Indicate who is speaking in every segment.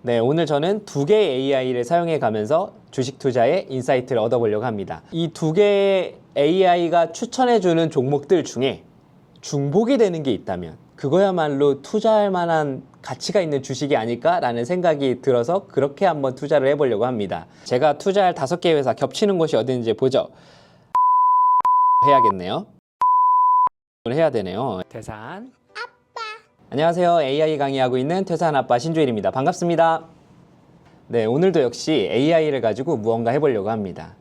Speaker 1: 네, 오늘 저는 두 개의 AI를 사용해 가면서 주식 투자의 인사이트를 얻어보려고 합니다. 이 두 개의 AI가 추천해주는 종목들 중에 중복이 되는 게 있다면 그거야말로 투자할 만한 가치가 있는 주식이 아닐까라는 생각이 들어서 그렇게 한번 투자를 해보려고 합니다. 제가 투자할 5개 회사 겹치는 곳이 어딘지 보죠. 해야겠네요. 해야 되네요. 퇴산. 안녕하세요. AI 강의하고 있는 퇴산 아빠 신주일입니다. 반갑습니다. 네, 오늘도 역시 AI를 가지고 무언가 해보려고 합니다.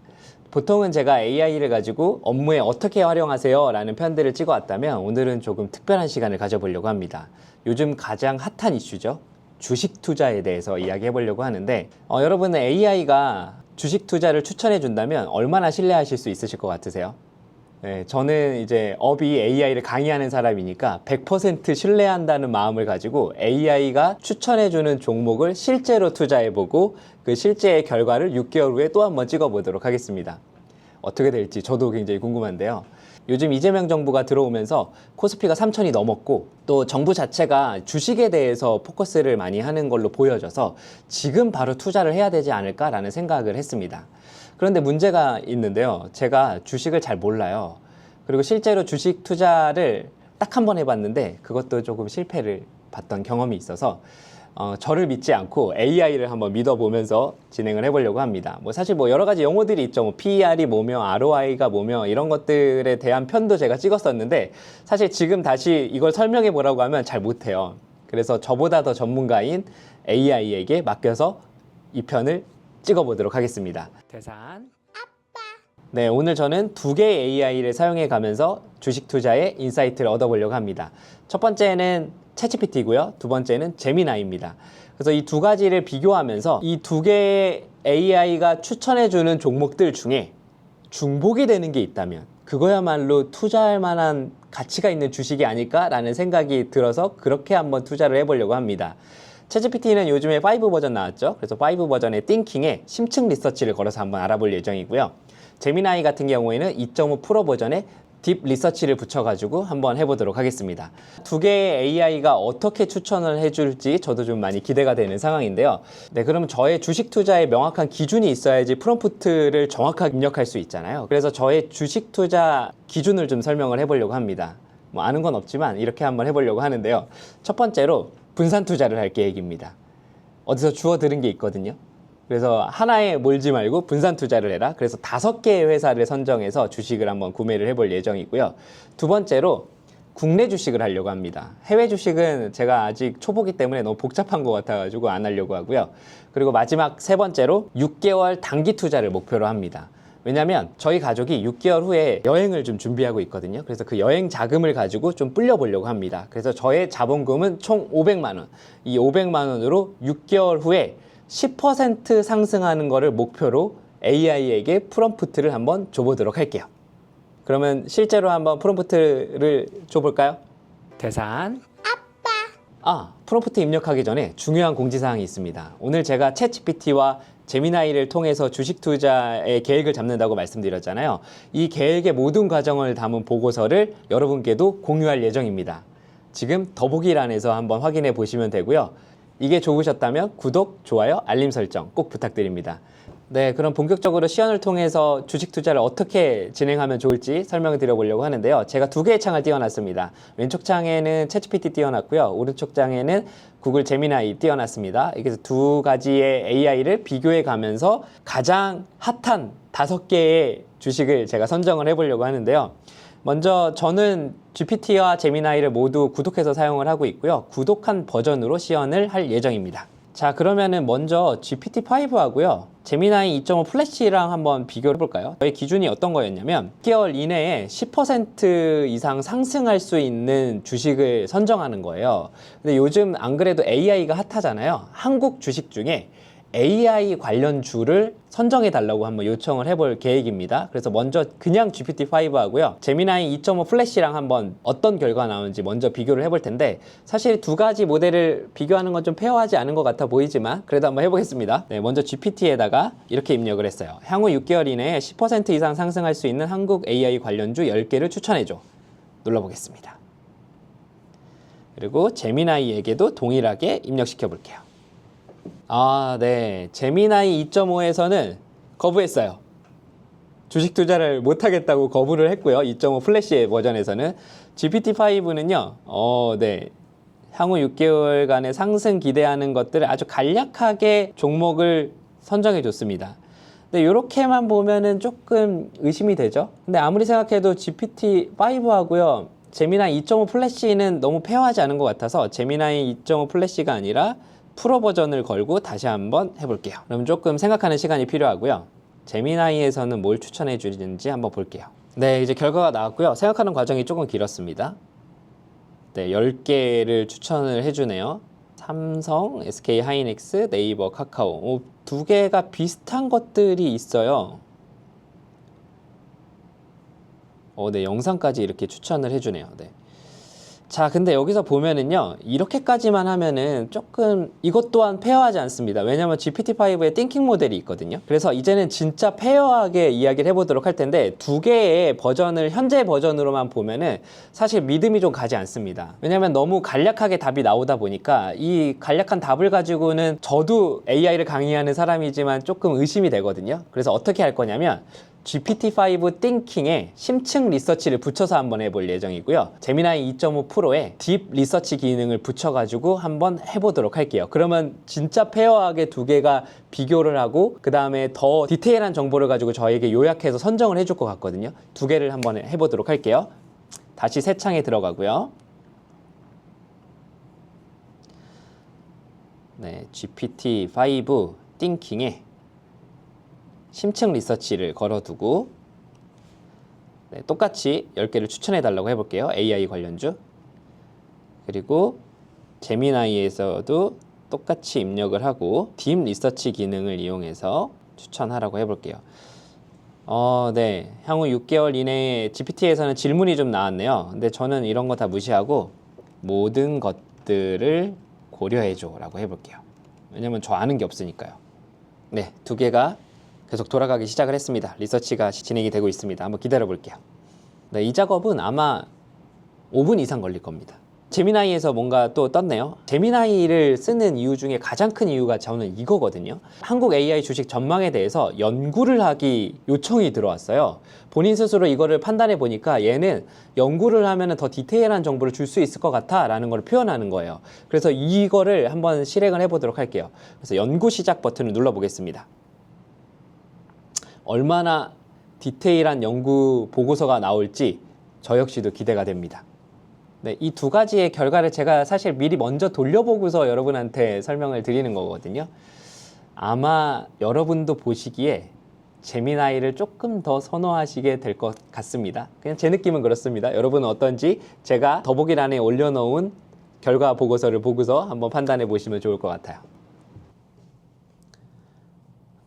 Speaker 1: 보통은 제가 AI를 가지고 업무에 어떻게 활용하세요? 라는 편들을 찍어왔다면 오늘은 조금 특별한 시간을 가져보려고 합니다. 요즘 가장 핫한 이슈죠. 주식 투자에 대해서 이야기해보려고 하는데 여러분은 AI가 주식 투자를 추천해준다면 얼마나 신뢰하실 수 있으실 것 같으세요? 네, 저는 이제 업이 AI를 강의하는 사람이니까 100% 신뢰한다는 마음을 가지고 AI가 추천해주는 종목을 실제로 투자해보고 그 실제의 결과를 6개월 후에 또 한번 찍어보도록 하겠습니다. 어떻게 될지 저도 굉장히 궁금한데요. 요즘 이재명 정부가 들어오면서 코스피가 3,000이 넘었고 또 정부 자체가 주식에 대해서 포커스를 많이 하는 걸로 보여져서 지금 바로 투자를 해야 되지 않을까라는 생각을 했습니다. 그런데 문제가 있는데요. 제가 주식을 잘 몰라요. 그리고 실제로 주식 투자를 딱 한 번 해봤는데 그것도 조금 실패를 봤던 경험이 있어서 저를 믿지 않고 AI를 한번 믿어보면서 진행을 해보려고 합니다. 사실 여러 가지 용어들이 있죠. PER이 뭐며 ROI가 뭐며 이런 것들에 대한 편도 제가 찍었었는데 사실 지금 다시 이걸 설명해 보라고 하면 잘 못해요. 그래서 저보다 더 전문가인 AI에게 맡겨서 이 편을 찍어보도록 하겠습니다. 퇴산. 네, 오늘 저는 두 개의 AI를 사용해 가면서 주식 투자의 인사이트를 얻어보려고 합니다. 첫 번째는 챗GPT고요. 두 번째는 제미나이입니다. 그래서 이 두 가지를 비교하면서 이 두 개의 AI가 추천해주는 종목들 중에 중복이 되는 게 있다면 그거야말로 투자할 만한 가치가 있는 주식이 아닐까라는 생각이 들어서 그렇게 한번 투자를 해보려고 합니다. 챗GPT는 요즘에 5 버전 나왔죠. 그래서 5 버전의 띵킹에 심층 리서치를 걸어서 한번 알아볼 예정이고요. 제미나이 같은 경우에는 2.5 프로 버전의 딥 리서치를 붙여가지고 한번 해보도록 하겠습니다. 두 개의 AI가 어떻게 추천을 해줄지 저도 좀 많이 기대가 되는 상황인데요. 네, 그러면 저의 주식 투자에 명확한 기준이 있어야지 프롬프트를 정확하게 입력할 수 있잖아요. 그래서 저의 주식 투자 기준을 좀 설명을 해보려고 합니다. 아는 건 없지만 이렇게 한번 해보려고 하는데요. 첫 번째로 분산 투자를 할 계획입니다. 어디서 주워 들은 게 있거든요. 그래서 하나에 몰지 말고 분산 투자를 해라. 그래서 5개의 회사를 선정해서 주식을 한번 구매를 해볼 예정이고요. 두 번째로 국내 주식을 하려고 합니다. 해외 주식은 제가 아직 초보기 때문에 너무 복잡한 것 같아가지고 안 하려고 하고요. 그리고 마지막 세 번째로 6개월 단기 투자를 목표로 합니다. 왜냐면 저희 가족이 6개월 후에 여행을 좀 준비하고 있거든요. 그래서 그 여행 자금을 가지고 좀 불려보려고 합니다. 그래서 저의 자본금은 총 500만 원. 이 500만 원으로 6개월 후에 10% 상승하는 거를 목표로 AI에게 프롬프트를 한번 줘보도록 할게요. 그러면 실제로 한번 프롬프트를 줘볼까요? 퇴산. 프롬프트 입력하기 전에 중요한 공지사항이 있습니다. 오늘 제가 챗GPT와 제미나이를 통해서 주식 투자의 계획을 잡는다고 말씀드렸잖아요. 이 계획의 모든 과정을 담은 보고서를 여러분께도 공유할 예정입니다. 지금 더보기란에서 한번 확인해 보시면 되고요. 이게 좋으셨다면 구독, 좋아요, 알림 설정 꼭 부탁드립니다. 네, 그럼 본격적으로 시연을 통해서 주식 투자를 어떻게 진행하면 좋을지 설명을 드려보려고 하는데요. 제가 2개의 창을 띄워놨습니다. 왼쪽 창에는 챗GPT 띄워놨고요. 오른쪽 창에는 구글 제미나이 띄워놨습니다. 이렇게 해서 두 가지의 AI를 비교해 가면서 가장 핫한 5개의 주식을 제가 선정을 해보려고 하는데요. 먼저 저는 GPT와 제미나이를 모두 구독해서 사용을 하고 있고요. 구독한 버전으로 시연을 할 예정입니다. 자, 그러면은 먼저 GPT-5 하고요. 제미나이 2.5 플래시랑 한번 비교를 해볼까요? 저의 기준이 어떤 거였냐면 6개월 이내에 10% 이상 상승할 수 있는 주식을 선정하는 거예요. 근데 요즘 안 그래도 AI가 핫하잖아요. 한국 주식 중에 AI 관련 주를 선정해 달라고 한번 요청을 해볼 계획입니다. 그래서 먼저 그냥 GPT-5 하고요. 제미나이 2.5 플래시랑 한번 어떤 결과가 나오는지 먼저 비교를 해볼 텐데 사실 두 가지 모델을 비교하는 건 좀 페어하지 않은 것 같아 보이지만 그래도 한번 해보겠습니다. 네, 먼저 GPT에다가 이렇게 입력을 했어요. 향후 6개월 이내에 10% 이상 상승할 수 있는 한국 AI 관련주 10개를 추천해줘. 눌러보겠습니다. 그리고 제미나이에게도 동일하게 입력시켜 볼게요. 아, 네. 제미나이 2.5에서는 거부했어요. 주식 투자를 못하겠다고 거부를 했고요. 2.5 플래시 버전에서는. GPT-5는요, 네. 향후 6개월간의 상승 기대하는 것들을 아주 간략하게 종목을 선정해 줬습니다. 근데 이렇게만 보면은 조금 의심이 되죠. 근데 아무리 생각해도 GPT-5하고요, 제미나이 2.5 플래시는 너무 페어하지 않은 것 같아서 제미나이 2.5 플래시가 아니라 프로 버전을 걸고 다시 한번 해볼게요. 그럼 조금 생각하는 시간이 필요하고요. 제미나이에서는 뭘 추천해 주는지 한번 볼게요. 네, 이제 결과가 나왔고요. 생각하는 과정이 조금 길었습니다. 네, 10개를 추천을 해주네요. 삼성, SK 하이닉스, 네이버, 카카오. 두 개가 비슷한 것들이 있어요. 네, 영상까지 이렇게 추천을 해주네요. 네. 자, 근데 여기서 보면은요, 이렇게까지만 하면은 조금 이것 또한 페어하지 않습니다. 왜냐면 GPT-5에 띵킹 모델이 있거든요. 그래서 이제는 진짜 페어하게 이야기를 해보도록 할 텐데, 두 개의 버전을 현재 버전으로만 보면은 사실 믿음이 좀 가지 않습니다. 왜냐면 너무 간략하게 답이 나오다 보니까 이 간략한 답을 가지고는 저도 AI를 강의하는 사람이지만 조금 의심이 되거든요. 그래서 어떻게 할 거냐면 GPT-5 띵킹에 심층 리서치를 붙여서 한번 해볼 예정이고요. 제미나이 2.5 프로에 딥 리서치 기능을 붙여가지고 한번 해보도록 할게요. 그러면 진짜 페어하게 두 개가 비교를 하고 그 다음에 더 디테일한 정보를 가지고 저에게 요약해서 선정을 해줄 것 같거든요. 두 개를 한번 해보도록 할게요. 다시 새 창에 들어가고요. 네, GPT-5 띵킹에 심층 리서치를 걸어두고 네, 똑같이 10개를 추천해 달라고 해볼게요. AI 관련주. 그리고 제미나이에서도 똑같이 입력을 하고 딥 리서치 기능을 이용해서 추천하라고 해볼게요. 네. 향후 6개월 이내에 GPT에서는 질문이 좀 나왔네요. 근데 저는 이런 거 다 무시하고 모든 것들을 고려해줘 라고 해볼게요. 왜냐면 저 아는 게 없으니까요. 네, 두 개가 계속 돌아가기 시작을 했습니다. 리서치가 진행이 되고 있습니다. 한번 기다려 볼게요. 네, 이 작업은 아마 5분 이상 걸릴 겁니다. 제미나이에서 뭔가 또 떴네요. 제미나이를 쓰는 이유 중에 가장 큰 이유가 저는 이거거든요. 한국 AI 주식 전망에 대해서 연구를 하기 요청이 들어왔어요. 본인 스스로 이거를 판단해 보니까 얘는 연구를 하면 더 디테일한 정보를 줄 수 있을 것 같아 라는 걸 표현하는 거예요. 그래서 이거를 한번 실행을 해보도록 할게요. 그래서 연구 시작 버튼을 눌러 보겠습니다. 얼마나 디테일한 연구 보고서가 나올지 저 역시도 기대가 됩니다. 네, 이 두 가지의 결과를 제가 사실 미리 먼저 돌려보고서 여러분한테 설명을 드리는 거거든요. 아마 여러분도 보시기에 제미나이를 조금 더 선호하시게 될 것 같습니다. 그냥 제 느낌은 그렇습니다. 여러분은 어떤지 제가 더보기란에 올려놓은 결과 보고서를 보고서 한번 판단해 보시면 좋을 것 같아요.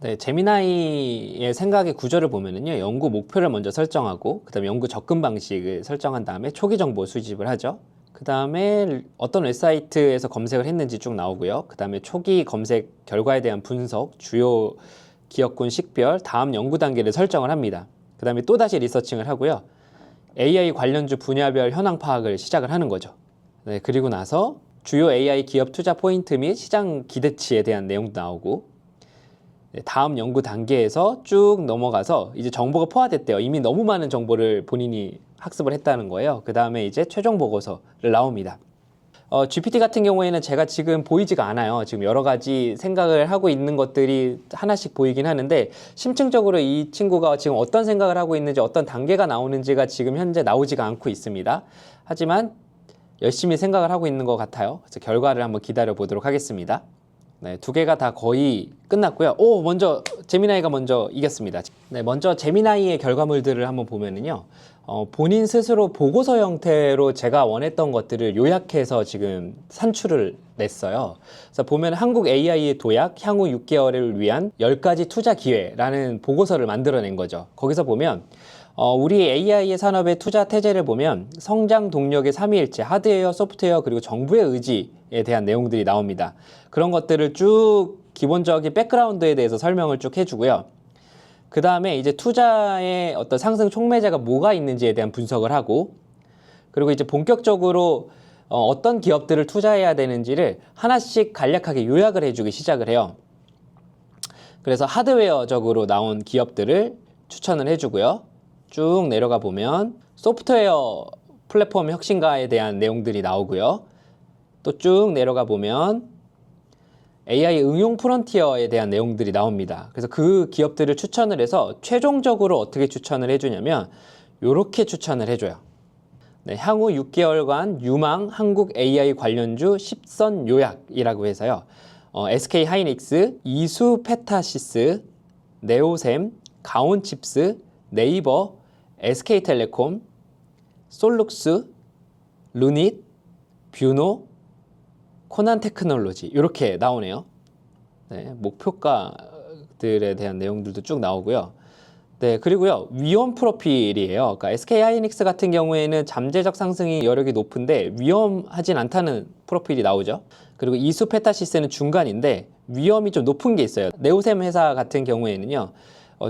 Speaker 1: 네, 제미나이의 생각의 구조를 보면은요, 연구 목표를 먼저 설정하고, 그 다음에 연구 접근 방식을 설정한 다음에 초기 정보 수집을 하죠. 그 다음에 어떤 웹사이트에서 검색을 했는지 쭉 나오고요. 그 다음에 초기 검색 결과에 대한 분석, 주요 기업군 식별, 다음 연구 단계를 설정을 합니다. 그 다음에 또다시 리서칭을 하고요. AI 관련주 분야별 현황 파악을 시작을 하는 거죠. 네, 그리고 나서 주요 AI 기업 투자 포인트 및 시장 기대치에 대한 내용도 나오고, 다음 연구 단계에서 쭉 넘어가서 이제 정보가 포화됐대요. 이미 너무 많은 정보를 본인이 학습을 했다는 거예요. 그 다음에 이제 최종 보고서를 나옵니다. GPT 같은 경우에는 제가 지금 보이지가 않아요. 지금 여러 가지 생각을 하고 있는 것들이 하나씩 보이긴 하는데 심층적으로 이 친구가 지금 어떤 생각을 하고 있는지 어떤 단계가 나오는지가 지금 현재 나오지가 않고 있습니다. 하지만 열심히 생각을 하고 있는 것 같아요. 그래서 결과를 한번 기다려 보도록 하겠습니다. 네, 두 개가 다 거의 끝났고요. 먼저 제미나이가 먼저 이겼습니다. 네, 먼저 제미나이의 결과물들을 한번 보면은요. 본인 스스로 보고서 형태로 제가 원했던 것들을 요약해서 지금 산출을 냈어요. 그래서 보면 한국 AI의 도약, 향후 6개월을 위한 10가지 투자 기회라는 보고서를 만들어낸 거죠. 거기서 보면 우리 AI의 산업의 투자 태제를 보면 성장 동력의 삼위일체, 하드웨어, 소프트웨어, 그리고 정부의 의지에 대한 내용들이 나옵니다. 그런 것들을 쭉 기본적인 백그라운드에 대해서 설명을 쭉 해주고요. 그 다음에 이제 투자의 어떤 상승 촉매제가 뭐가 있는지에 대한 분석을 하고, 그리고 이제 본격적으로 어떤 기업들을 투자해야 되는지를 하나씩 간략하게 요약을 해주기 시작을 해요. 그래서 하드웨어적으로 나온 기업들을 추천을 해주고요. 쭉 내려가 보면 소프트웨어 플랫폼 혁신가에 대한 내용들이 나오고요. 또 쭉 내려가 보면 AI 응용 프론티어에 대한 내용들이 나옵니다. 그래서 그 기업들을 추천을 해서 최종적으로 어떻게 추천을 해주냐면 이렇게 추천을 해줘요. 네, 향후 6개월간 유망 한국 AI 관련주 10선 요약이라고 해서요. SK 하이닉스, 이수 페타시스, 네오셈, 가온칩스, 네이버, SK텔레콤, 솔룩스, 루닛, 뷰노, 코난테크놀로지 이렇게 나오네요. 네, 목표가들에 대한 내용들도 쭉 나오고요. 네, 그리고요 위험 프로필이에요. 그러니까 SK 하이닉스 같은 경우에는 잠재적 상승이 여력이 높은데 위험하진 않다는 프로필이 나오죠. 그리고 이수 페타시스는 중간인데 위험이 좀 높은 게 있어요. 네오셈 회사 같은 경우에는요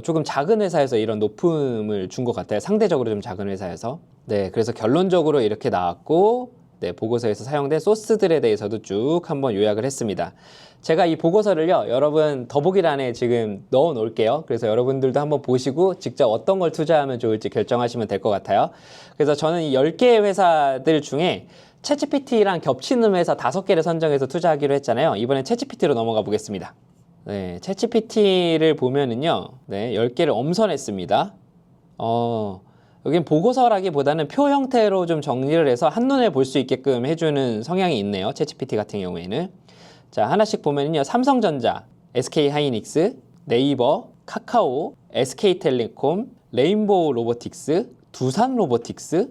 Speaker 1: 조금 작은 회사에서 이런 높음을 준 것 같아요. 상대적으로 좀 작은 회사에서. 네, 그래서 결론적으로 이렇게 나왔고, 네, 보고서에서 사용된 소스들에 대해서도 쭉 한번 요약을 했습니다. 제가 이 보고서를요, 여러분 더보기란에 지금 넣어 놓을게요. 그래서 여러분들도 한번 보시고 직접 어떤 걸 투자하면 좋을지 결정하시면 될 것 같아요. 그래서 저는 이 10개의 회사들 중에 챗GPT랑 겹치는 회사 5개를 선정해서 투자하기로 했잖아요. 이번엔 챗GPT로 넘어가 보겠습니다. 네, 챗GPT를 보면은요, 네, 10개를 엄선했습니다. 여긴 보고서라기보다는 표 형태로 좀 정리를 해서 한눈에 볼 수 있게끔 해주는 성향이 있네요. 챗GPT 같은 경우에는. 자, 하나씩 보면은요, 삼성전자, SK하이닉스, 네이버, 카카오, SK텔레콤, 레인보우 로보틱스, 두산로보틱스,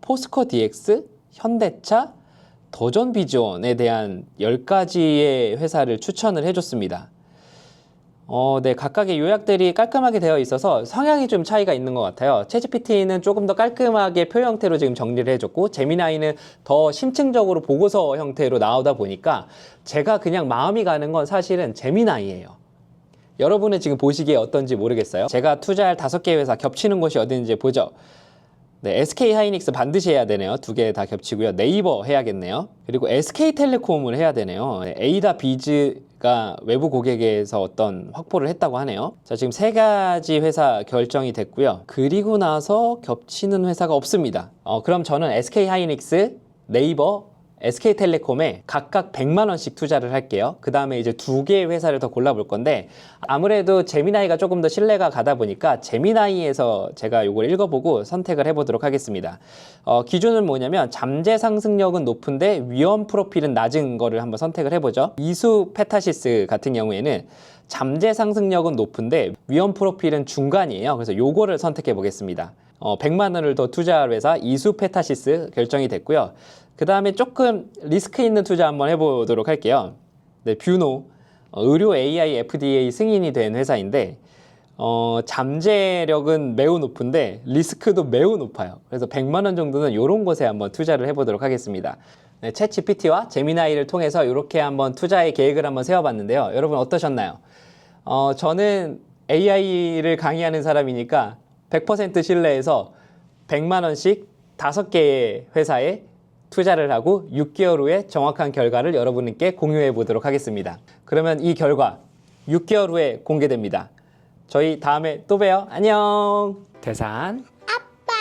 Speaker 1: 포스코 DX, 현대차, 더존비전에 대한 10가지의 회사를 추천을 해줬습니다. 네, 각각의 요약들이 깔끔하게 되어 있어서 성향이 좀 차이가 있는 것 같아요. 챗GPT는 조금 더 깔끔하게 표 형태로 지금 정리를 해줬고, 제미나이는 더 심층적으로 보고서 형태로 나오다 보니까 제가 그냥 마음이 가는 건 사실은 제미나이예요. 여러분은 지금 보시기에 어떤지 모르겠어요. 제가 투자할 5개 회사 겹치는 곳이 어딘지 보죠. 네, SK 하이닉스 반드시 해야 되네요. 2개 다 겹치고요. 네이버 해야겠네요. 그리고 SK텔레콤을 해야 되네요. 에이다 비즈가 외부 고객에서 어떤 확보를 했다고 하네요. 자, 지금 3가지 회사 결정이 됐고요. 그리고 나서 겹치는 회사가 없습니다. 그럼 저는 SK 하이닉스, 네이버, SK텔레콤에 각각 100만 원씩 투자를 할게요. 그 다음에 이제 2개의 회사를 더 골라볼 건데, 아무래도 제미나이가 조금 더 신뢰가 가다 보니까 제미나이에서 제가 이걸 읽어보고 선택을 해보도록 하겠습니다. 기준은 뭐냐면 잠재 상승력은 높은데 위험 프로필은 낮은 거를 한번 선택을 해보죠. 이수 페타시스 같은 경우에는 잠재 상승력은 높은데 위험 프로필은 중간이에요. 그래서 요거를 선택해 보겠습니다. 100만 원을 더 투자할 회사 이수 페타시스 결정이 됐고요. 그 다음에 조금 리스크 있는 투자 한번 해보도록 할게요. 네, 뷰노, 의료 AI FDA 승인이 된 회사인데 잠재력은 매우 높은데 리스크도 매우 높아요. 그래서 100만 원 정도는 이런 곳에 한번 투자를 해보도록 하겠습니다. 네, 챗 GPT와 제미나이를 통해서 이렇게 한번 투자의 계획을 한번 세워봤는데요. 여러분 어떠셨나요? 저는 AI를 강의하는 사람이니까 100% 신뢰해서 100만 원씩 5개의 회사에 투자를 하고 6개월 후에 정확한 결과를 여러분께 공유해 보도록 하겠습니다. 그러면 이 결과 6개월 후에 공개됩니다. 저희 다음에 또 봬요. 안녕. 태산 아빠.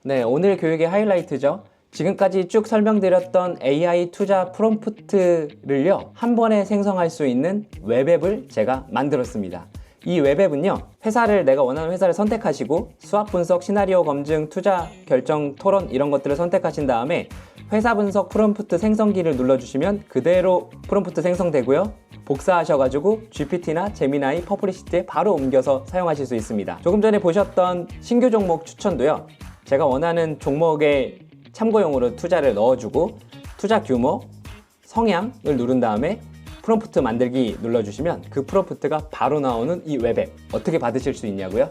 Speaker 1: 네, 오늘 교육의 하이라이트죠. 지금까지 쭉 설명드렸던 AI 투자 프롬프트를요 한 번에 생성할 수 있는 웹앱을 제가 만들었습니다. 이 웹앱은요 회사를 내가 원하는 회사를 선택하시고 수학 분석, 시나리오 검증, 투자 결정, 토론 이런 것들을 선택하신 다음에 회사 분석 프롬프트 생성기를 눌러주시면 그대로 프롬프트 생성되고요. 복사하셔가지고 GPT나 제미나이, 퍼블리시트에 바로 옮겨서 사용하실 수 있습니다. 조금 전에 보셨던 신규 종목 추천도요 제가 원하는 종목에 참고용으로 투자를 넣어주고 투자 규모, 성향을 누른 다음에 프롬프트 만들기 눌러주시면 그 프롬프트가 바로 나오는 이 웹앱 어떻게 받으실 수 있냐고요?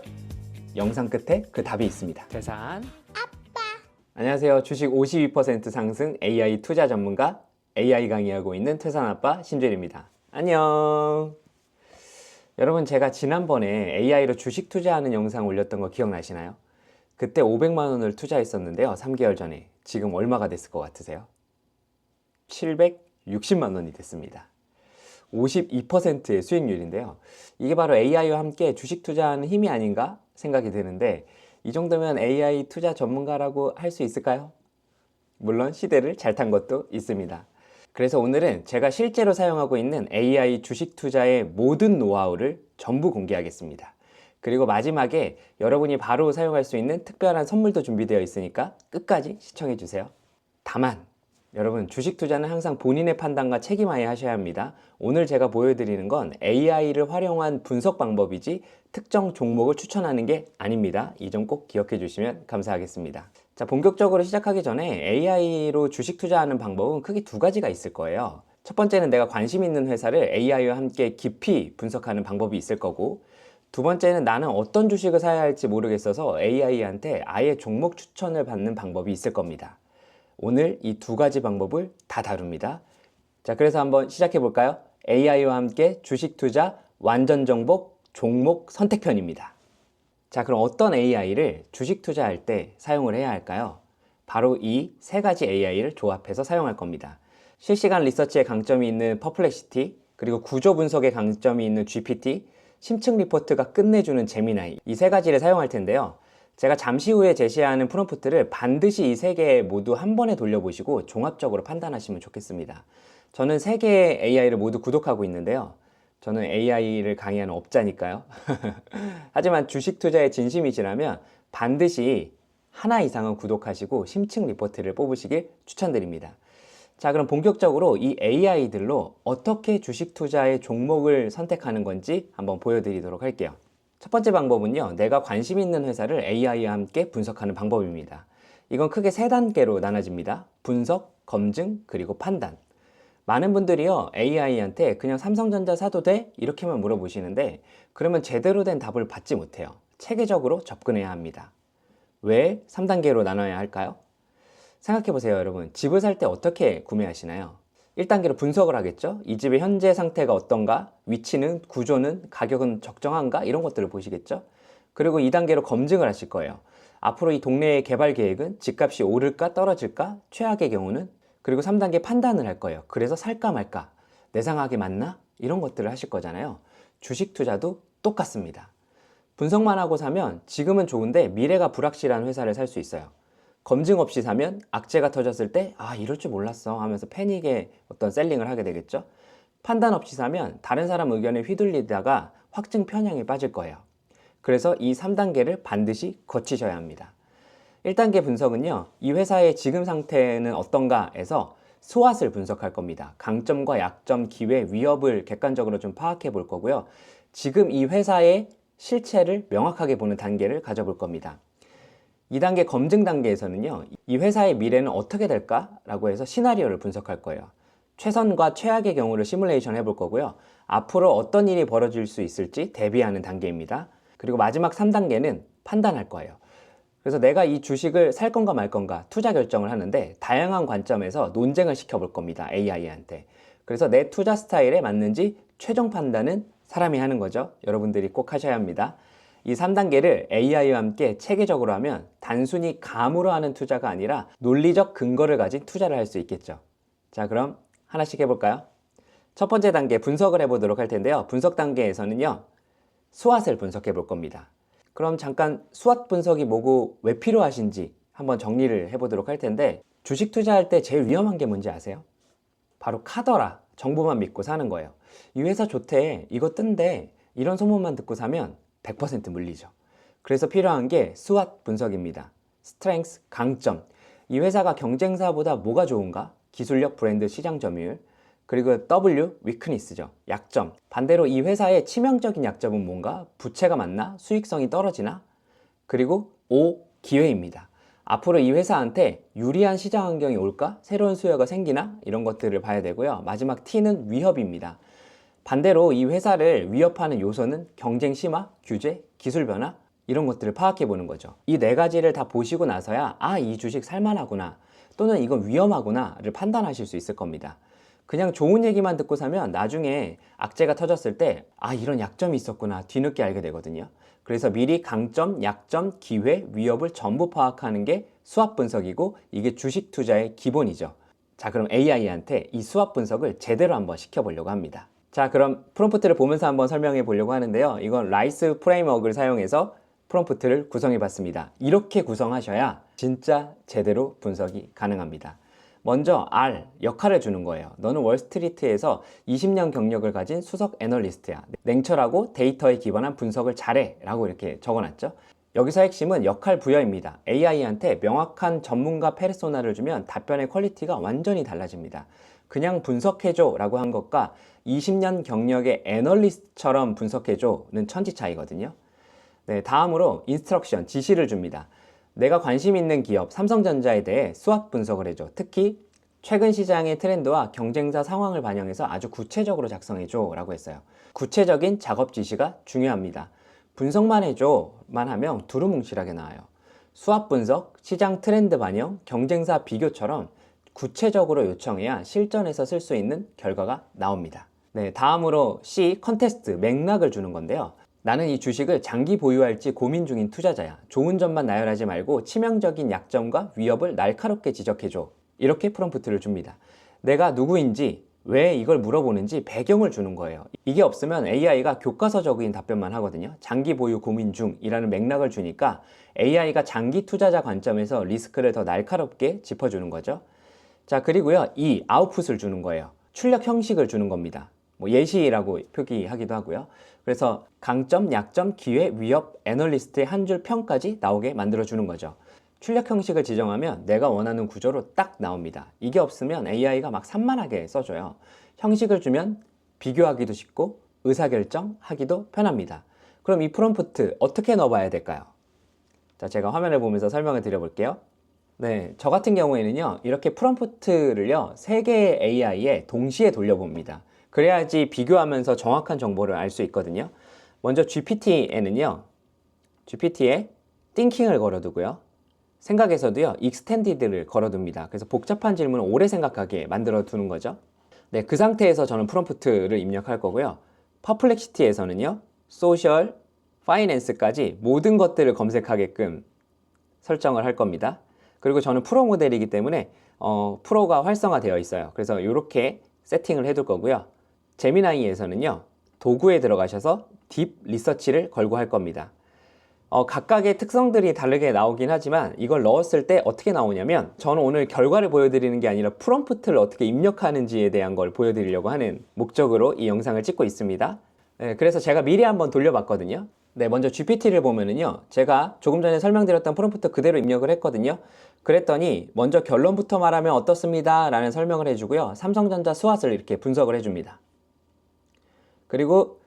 Speaker 1: 영상 끝에 그 답이 있습니다. 태산 아빠. 안녕하세요. 주식 52% 상승 AI 투자 전문가 AI 강의하고 있는 태산아빠 신주일입니다. 안녕. 여러분 제가 지난번에 AI로 주식 투자하는 영상 올렸던 거 기억나시나요? 그때 500만 원을 투자했었는데요. 3개월 전에. 지금 얼마가 됐을 것 같으세요? 760만 원이 됐습니다. 52%의 수익률인데요. 이게 바로 AI와 함께 주식 투자하는 힘이 아닌가 생각이 드는데, 이 정도면 AI 투자 전문가라고 할 수 있을까요? 물론 시대를 잘 탄 것도 있습니다. 그래서 오늘은 제가 실제로 사용하고 있는 AI 주식 투자의 모든 노하우를 전부 공개하겠습니다. 그리고 마지막에 여러분이 바로 사용할 수 있는 특별한 선물도 준비되어 있으니까 끝까지 시청해 주세요. 다만 여러분, 주식 투자는 항상 본인의 판단과 책임하에 하셔야 합니다. 오늘 제가 보여드리는 건 AI를 활용한 분석 방법이지 특정 종목을 추천하는 게 아닙니다. 이 점 꼭 기억해 주시면 감사하겠습니다. 자, 본격적으로 시작하기 전에 AI로 주식 투자하는 방법은 크게 두 가지가 있을 거예요. 첫 번째는 내가 관심 있는 회사를 AI와 함께 깊이 분석하는 방법이 있을 거고, 두 번째는 나는 어떤 주식을 사야 할지 모르겠어서 AI한테 아예 종목 추천을 받는 방법이 있을 겁니다. 오늘 이 두 가지 방법을 다 다룹니다. 자, 그래서 한번 시작해 볼까요? AI와 함께 주식 투자 완전 정복 종목 선택편입니다. 자, 그럼 어떤 AI를 주식 투자할 때 사용을 해야 할까요? 바로 이 세 가지 AI를 조합해서 사용할 겁니다. 실시간 리서치에 강점이 있는 퍼플렉시티, 그리고 구조 분석에 강점이 있는 GPT, 심층 리포트가 끝내주는 제미나이, 이 세 가지를 사용할 텐데요. 제가 잠시 후에 제시하는 프롬프트를 반드시 이 세 개 모두 한 번에 돌려보시고 종합적으로 판단하시면 좋겠습니다. 저는 세 개의 AI를 모두 구독하고 있는데요. 저는 AI를 강의하는 업자니까요. 하지만 주식 투자에 진심이시라면 반드시 하나 이상은 구독하시고 심층 리포트를 뽑으시길 추천드립니다. 자, 그럼 본격적으로 이 AI들로 어떻게 주식 투자의 종목을 선택하는 건지 한번 보여드리도록 할게요. 첫 번째 방법은요, 내가 관심 있는 회사를 AI와 함께 분석하는 방법입니다. 이건 크게 세 단계로 나눠집니다. 분석, 검증, 그리고 판단. 많은 분들이요, AI한테 그냥 삼성전자 사도 돼? 이렇게만 물어보시는데, 그러면 제대로 된 답을 받지 못해요. 체계적으로 접근해야 합니다. 왜 3단계로 나눠야 할까요? 생각해 보세요, 여러분. 집을 살 때 어떻게 구매하시나요? 1단계로 분석을 하겠죠? 이 집의 현재 상태가 어떤가? 위치는, 구조는, 가격은 적정한가? 이런 것들을 보시겠죠? 그리고 2단계로 검증을 하실 거예요. 앞으로 이 동네의 개발 계획은 집값이 오를까 떨어질까? 최악의 경우는? 그리고 3단계 판단을 할 거예요. 그래서 살까 말까? 내 생각이 맞나? 이런 것들을 하실 거잖아요. 주식 투자도 똑같습니다. 분석만 하고 사면 지금은 좋은데 미래가 불확실한 회사를 살 수 있어요. 검증 없이 사면 악재가 터졌을 때 이럴 줄 몰랐어 하면서 패닉의 어떤 셀링을 하게 되겠죠. 판단 없이 사면 다른 사람 의견에 휘둘리다가 확증 편향에 빠질 거예요. 그래서 이 3단계를 반드시 거치셔야 합니다. 1단계 분석은요, 이 회사의 지금 상태는 어떤가에서 스왓을 분석할 겁니다. 강점과 약점, 기회, 위협을 객관적으로 좀 파악해 볼 거고요. 지금 이 회사의 실체를 명확하게 보는 단계를 가져볼 겁니다. 2단계 검증 단계에서는요, 이 회사의 미래는 어떻게 될까라고 해서 시나리오를 분석할 거예요. 최선과 최악의 경우를 시뮬레이션 해볼 거고요. 앞으로 어떤 일이 벌어질 수 있을지 대비하는 단계입니다. 그리고 마지막 3단계는 판단할 거예요. 그래서 내가 이 주식을 살 건가 말 건가 투자 결정을 하는데 다양한 관점에서 논쟁을 시켜볼 겁니다. AI한테. 그래서 내 투자 스타일에 맞는지 최종 판단은 사람이 하는 거죠. 여러분들이 꼭 하셔야 합니다. 이 3단계를 AI와 함께 체계적으로 하면 단순히 감으로 하는 투자가 아니라 논리적 근거를 가진 투자를 할 수 있겠죠. 자, 그럼 하나씩 해볼까요? 첫 번째 단계 분석을 해보도록 할 텐데요. 분석 단계에서는요, 스왓을 분석해 볼 겁니다. 그럼 잠깐 스왓 분석이 뭐고 왜 필요하신지 한번 정리를 해보도록 할 텐데, 주식 투자할 때 제일 위험한 게 뭔지 아세요? 바로 카더라, 정보만 믿고 사는 거예요. 이 회사 좋대, 이거 뜬대, 이런 소문만 듣고 사면 100% 물리죠. 그래서 필요한 게 스왓 분석입니다. 스트렝스, 강점. 이 회사가 경쟁사보다 뭐가 좋은가? 기술력, 브랜드, 시장 점유율. 그리고 W, 위크니스죠. 약점. 반대로 이 회사의 치명적인 약점은 뭔가? 부채가 많나? 수익성이 떨어지나? 그리고 O, 기회입니다. 앞으로 이 회사한테 유리한 시장 환경이 올까? 새로운 수요가 생기나? 이런 것들을 봐야 되고요. 마지막 T는 위협입니다. 반대로 이 회사를 위협하는 요소는 경쟁 심화, 규제, 기술 변화, 이런 것들을 파악해 보는 거죠. 이 네 가지를 다 보시고 나서야 이 주식 살만하구나, 또는 이건 위험하구나를 판단하실 수 있을 겁니다. 그냥 좋은 얘기만 듣고 사면 나중에 악재가 터졌을 때 이런 약점이 있었구나 뒤늦게 알게 되거든요. 그래서 미리 강점, 약점, 기회, 위협을 전부 파악하는 게 수합 분석이고, 이게 주식 투자의 기본이죠. 자, 그럼 AI한테 이 수압 분석을 제대로 한번 시켜보려고 합니다. 자, 그럼 프롬프트를 보면서 한번 설명해 보려고 하는데요. 이건 라이스 프레임워크를 사용해서 프롬프트를 구성해 봤습니다. 이렇게 구성하셔야 진짜 제대로 분석이 가능합니다. 먼저 R, 역할을 주는 거예요. 너는 월스트리트에서 20년 경력을 가진 수석 애널리스트야. 냉철하고 데이터에 기반한 분석을 잘해 라고 이렇게 적어놨죠. 여기서 핵심은 역할 부여입니다. AI한테 명확한 전문가 페르소나를 주면 답변의 퀄리티가 완전히 달라집니다. 그냥 분석해줘 라고 한 것과 20년 경력의 애널리스트처럼 분석해줘는 천지 차이거든요. 네, 다음으로 인스트럭션, 지시를 줍니다. 내가 관심 있는 기업 삼성전자에 대해 수압 분석을 해줘. 특히 최근 시장의 트렌드와 경쟁사 상황을 반영해서 아주 구체적으로 작성해줘 라고 했어요. 구체적인 작업 지시가 중요합니다. 분석만 해줘만 하면 두루뭉실하게 나와요. 수압 분석, 시장 트렌드 반영, 경쟁사 비교처럼 구체적으로 요청해야 실전에서 쓸 수 있는 결과가 나옵니다. 네, 다음으로 C, 컨테스트, 맥락을 주는 건데요. 나는 이 주식을 장기 보유할지 고민 중인 투자자야. 좋은 점만 나열하지 말고 치명적인 약점과 위협을 날카롭게 지적해줘. 이렇게 프롬프트를 줍니다. 내가 누구인지, 왜 이걸 물어보는지 배경을 주는 거예요. 이게 없으면 AI가 교과서적인 답변만 하거든요. 장기 보유 고민 중이라는 맥락을 주니까 AI가 장기 투자자 관점에서 리스크를 더 날카롭게 짚어주는 거죠. 자, 그리고요, 이 아웃풋을 주는 거예요. 출력 형식을 주는 겁니다. 뭐 예시라고 표기하기도 하고요. 그래서 강점, 약점, 기회, 위협, 애널리스트의 한 줄 평까지 나오게 만들어주는 거죠. 출력 형식을 지정하면 내가 원하는 구조로 딱 나옵니다. 이게 없으면 AI가 막 산만하게 써줘요. 형식을 주면 비교하기도 쉽고 의사결정하기도 편합니다. 그럼 이 프롬프트 어떻게 넣어봐야 될까요? 자, 제가 화면을 보면서 설명을 드려볼게요. 네, 저 같은 경우에는요, 이렇게 프롬프트를요, 3개의 AI에 동시에 돌려봅니다. 그래야지 비교하면서 정확한 정보를 알 수 있거든요. 먼저 GPT에는요, GPT에 thinking을 걸어두고요. 생각에서도요, extended를 걸어둡니다. 그래서 복잡한 질문을 오래 생각하게 만들어 두는 거죠. 네, 그 상태에서 저는 프롬프트를 입력할 거고요. 퍼플렉시티에서는요, social, finance까지 모든 것들을 검색하게끔 설정을 할 겁니다. 그리고 저는 프로 모델이기 때문에 프로가 활성화되어 있어요. 그래서 이렇게 세팅을 해둘 거고요. 제미나이에서는요, 도구에 들어가셔서 딥 리서치를 걸고 할 겁니다. 각각의 특성들이 다르게 나오긴 하지만 이걸 넣었을 때 어떻게 나오냐면, 저는 오늘 결과를 보여드리는 게 아니라 프롬프트를 어떻게 입력하는지에 대한 걸 보여드리려고 하는 목적으로 이 영상을 찍고 있습니다. 네, 그래서 제가 미리 한번 돌려봤거든요. 네, 먼저 GPT를 보면은요, 제가 조금 전에 설명드렸던 프롬프트 그대로 입력을 했거든요. 그랬더니 먼저 결론부터 말하면 어떻습니다 라는 설명을 해주고요, 삼성전자 수압을 이렇게 분석을 해줍니다. 그리고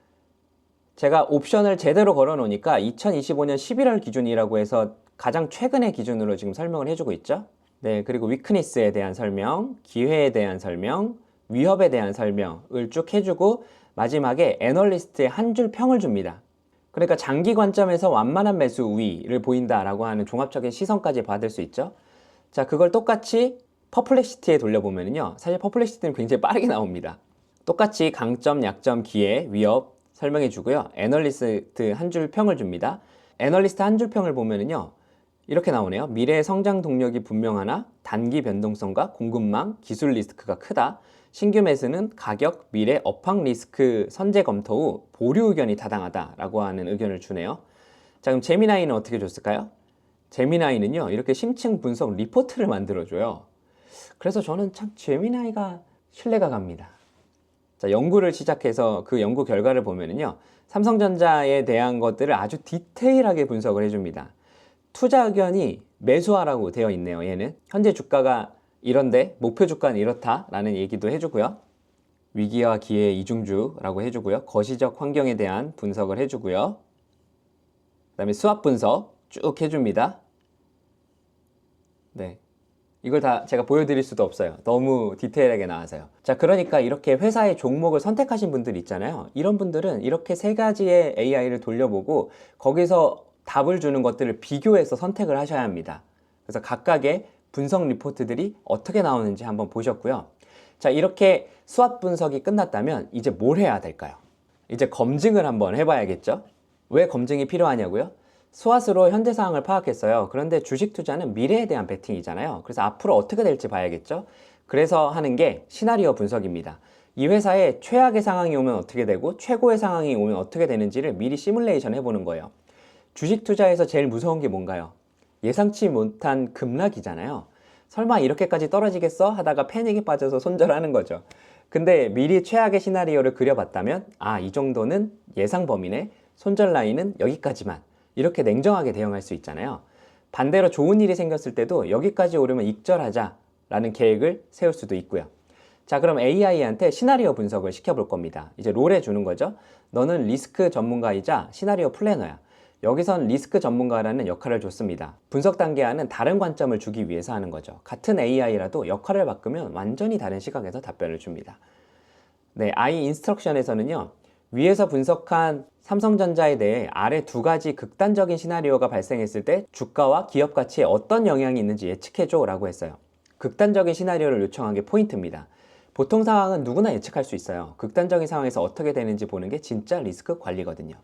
Speaker 1: 제가 옵션을 제대로 걸어 놓으니까 2025년 11월 기준이라고 해서 가장 최근의 기준으로 지금 설명을 해주고 있죠. 네, 그리고 위크니스에 대한 설명, 기회에 대한 설명, 위협에 대한 설명을 쭉 해주고 마지막에 애널리스트의 한 줄 평을 줍니다. 그러니까 장기 관점에서 완만한 매수 우위를 보인다라고 하는 종합적인 시선까지 받을 수 있죠. 자, 그걸 똑같이 퍼플렉시티에 돌려보면요, 사실 퍼플렉시티는 굉장히 빠르게 나옵니다. 똑같이 강점, 약점, 기회, 위협 설명해 주고요. 애널리스트 한 줄 평을 줍니다. 애널리스트 한 줄 평을 보면은요, 이렇게 나오네요. 미래의 성장 동력이 분명하나 단기 변동성과 공급망, 기술 리스크가 크다. 신규 매수는 가격, 미래, 업황 리스크 선제 검토 후 보류 의견이 타당하다라고 하는 의견을 주네요. 자, 그럼 제미나이는 어떻게 줬을까요? 제미나이는요, 이렇게 심층 분석 리포트를 만들어줘요. 그래서 저는 참 제미나이가 신뢰가 갑니다. 자, 연구를 시작해서 그 연구 결과를 보면은요, 삼성전자에 대한 것들을 아주 디테일하게 분석을 해줍니다. 투자 의견이 매수하라고 되어 있네요. 얘는 현재 주가가 이런데 목표 주가는 이렇다라는 얘기도 해주고요. 위기와 기회의 이중주라고 해주고요. 거시적 환경에 대한 분석을 해주고요. 그 다음에 수압 분석 쭉 해줍니다. 네, 이걸 다 제가 보여드릴 수도 없어요. 너무 디테일하게 나와서요. 자, 그러니까 이렇게 회사의 종목을 선택하신 분들 있잖아요. 이런 분들은 이렇게 3가지의 AI를 돌려보고 거기서 답을 주는 것들을 비교해서 선택을 하셔야 합니다. 그래서 각각의 분석 리포트들이 어떻게 나오는지 한번 보셨고요. 자, 이렇게 수압 분석이 끝났다면 이제 뭘 해야 될까요? 이제 검증을 한번 해봐야겠죠? 왜 검증이 필요하냐고요? 수압으로 현재 상황을 파악했어요. 그런데 주식 투자는 미래에 대한 베팅이잖아요. 그래서 앞으로 어떻게 될지 봐야겠죠? 그래서 하는 게 시나리오 분석입니다. 이 회사에 최악의 상황이 오면 어떻게 되고 최고의 상황이 오면 어떻게 되는지를 미리 시뮬레이션 해보는 거예요. 주식 투자에서 제일 무서운 게 뭔가요? 예상치 못한 급락이잖아요. 설마 이렇게까지 떨어지겠어? 하다가 패닉에 빠져서 손절하는 거죠. 근데 미리 최악의 시나리오를 그려봤다면 이 정도는 예상 범위네, 손절 라인은 여기까지만, 이렇게 냉정하게 대응할 수 있잖아요. 반대로 좋은 일이 생겼을 때도 여기까지 오르면 익절하자 라는 계획을 세울 수도 있고요. 자, 그럼 AI한테 시나리오 분석을 시켜볼 겁니다. 이제 롤해 주는 거죠. 너는 리스크 전문가이자 시나리오 플래너야. 여기선 리스크 전문가라는 역할을 줬습니다. 분석 단계와는 다른 관점을 주기 위해서 하는 거죠. 같은 AI라도 역할을 바꾸면 완전히 다른 시각에서 답변을 줍니다. 네, I 인스트럭션에서는요, 위에서 분석한 삼성전자에 대해 아래 두 가지 극단적인 시나리오가 발생했을 때 주가와 기업 가치에 어떤 영향이 있는지 예측해줘 라고 했어요. 극단적인 시나리오를 요청한 게 포인트입니다. 보통 상황은 누구나 예측할 수 있어요. 극단적인 상황에서 어떻게 되는지 보는 게 진짜 리스크 관리거든요.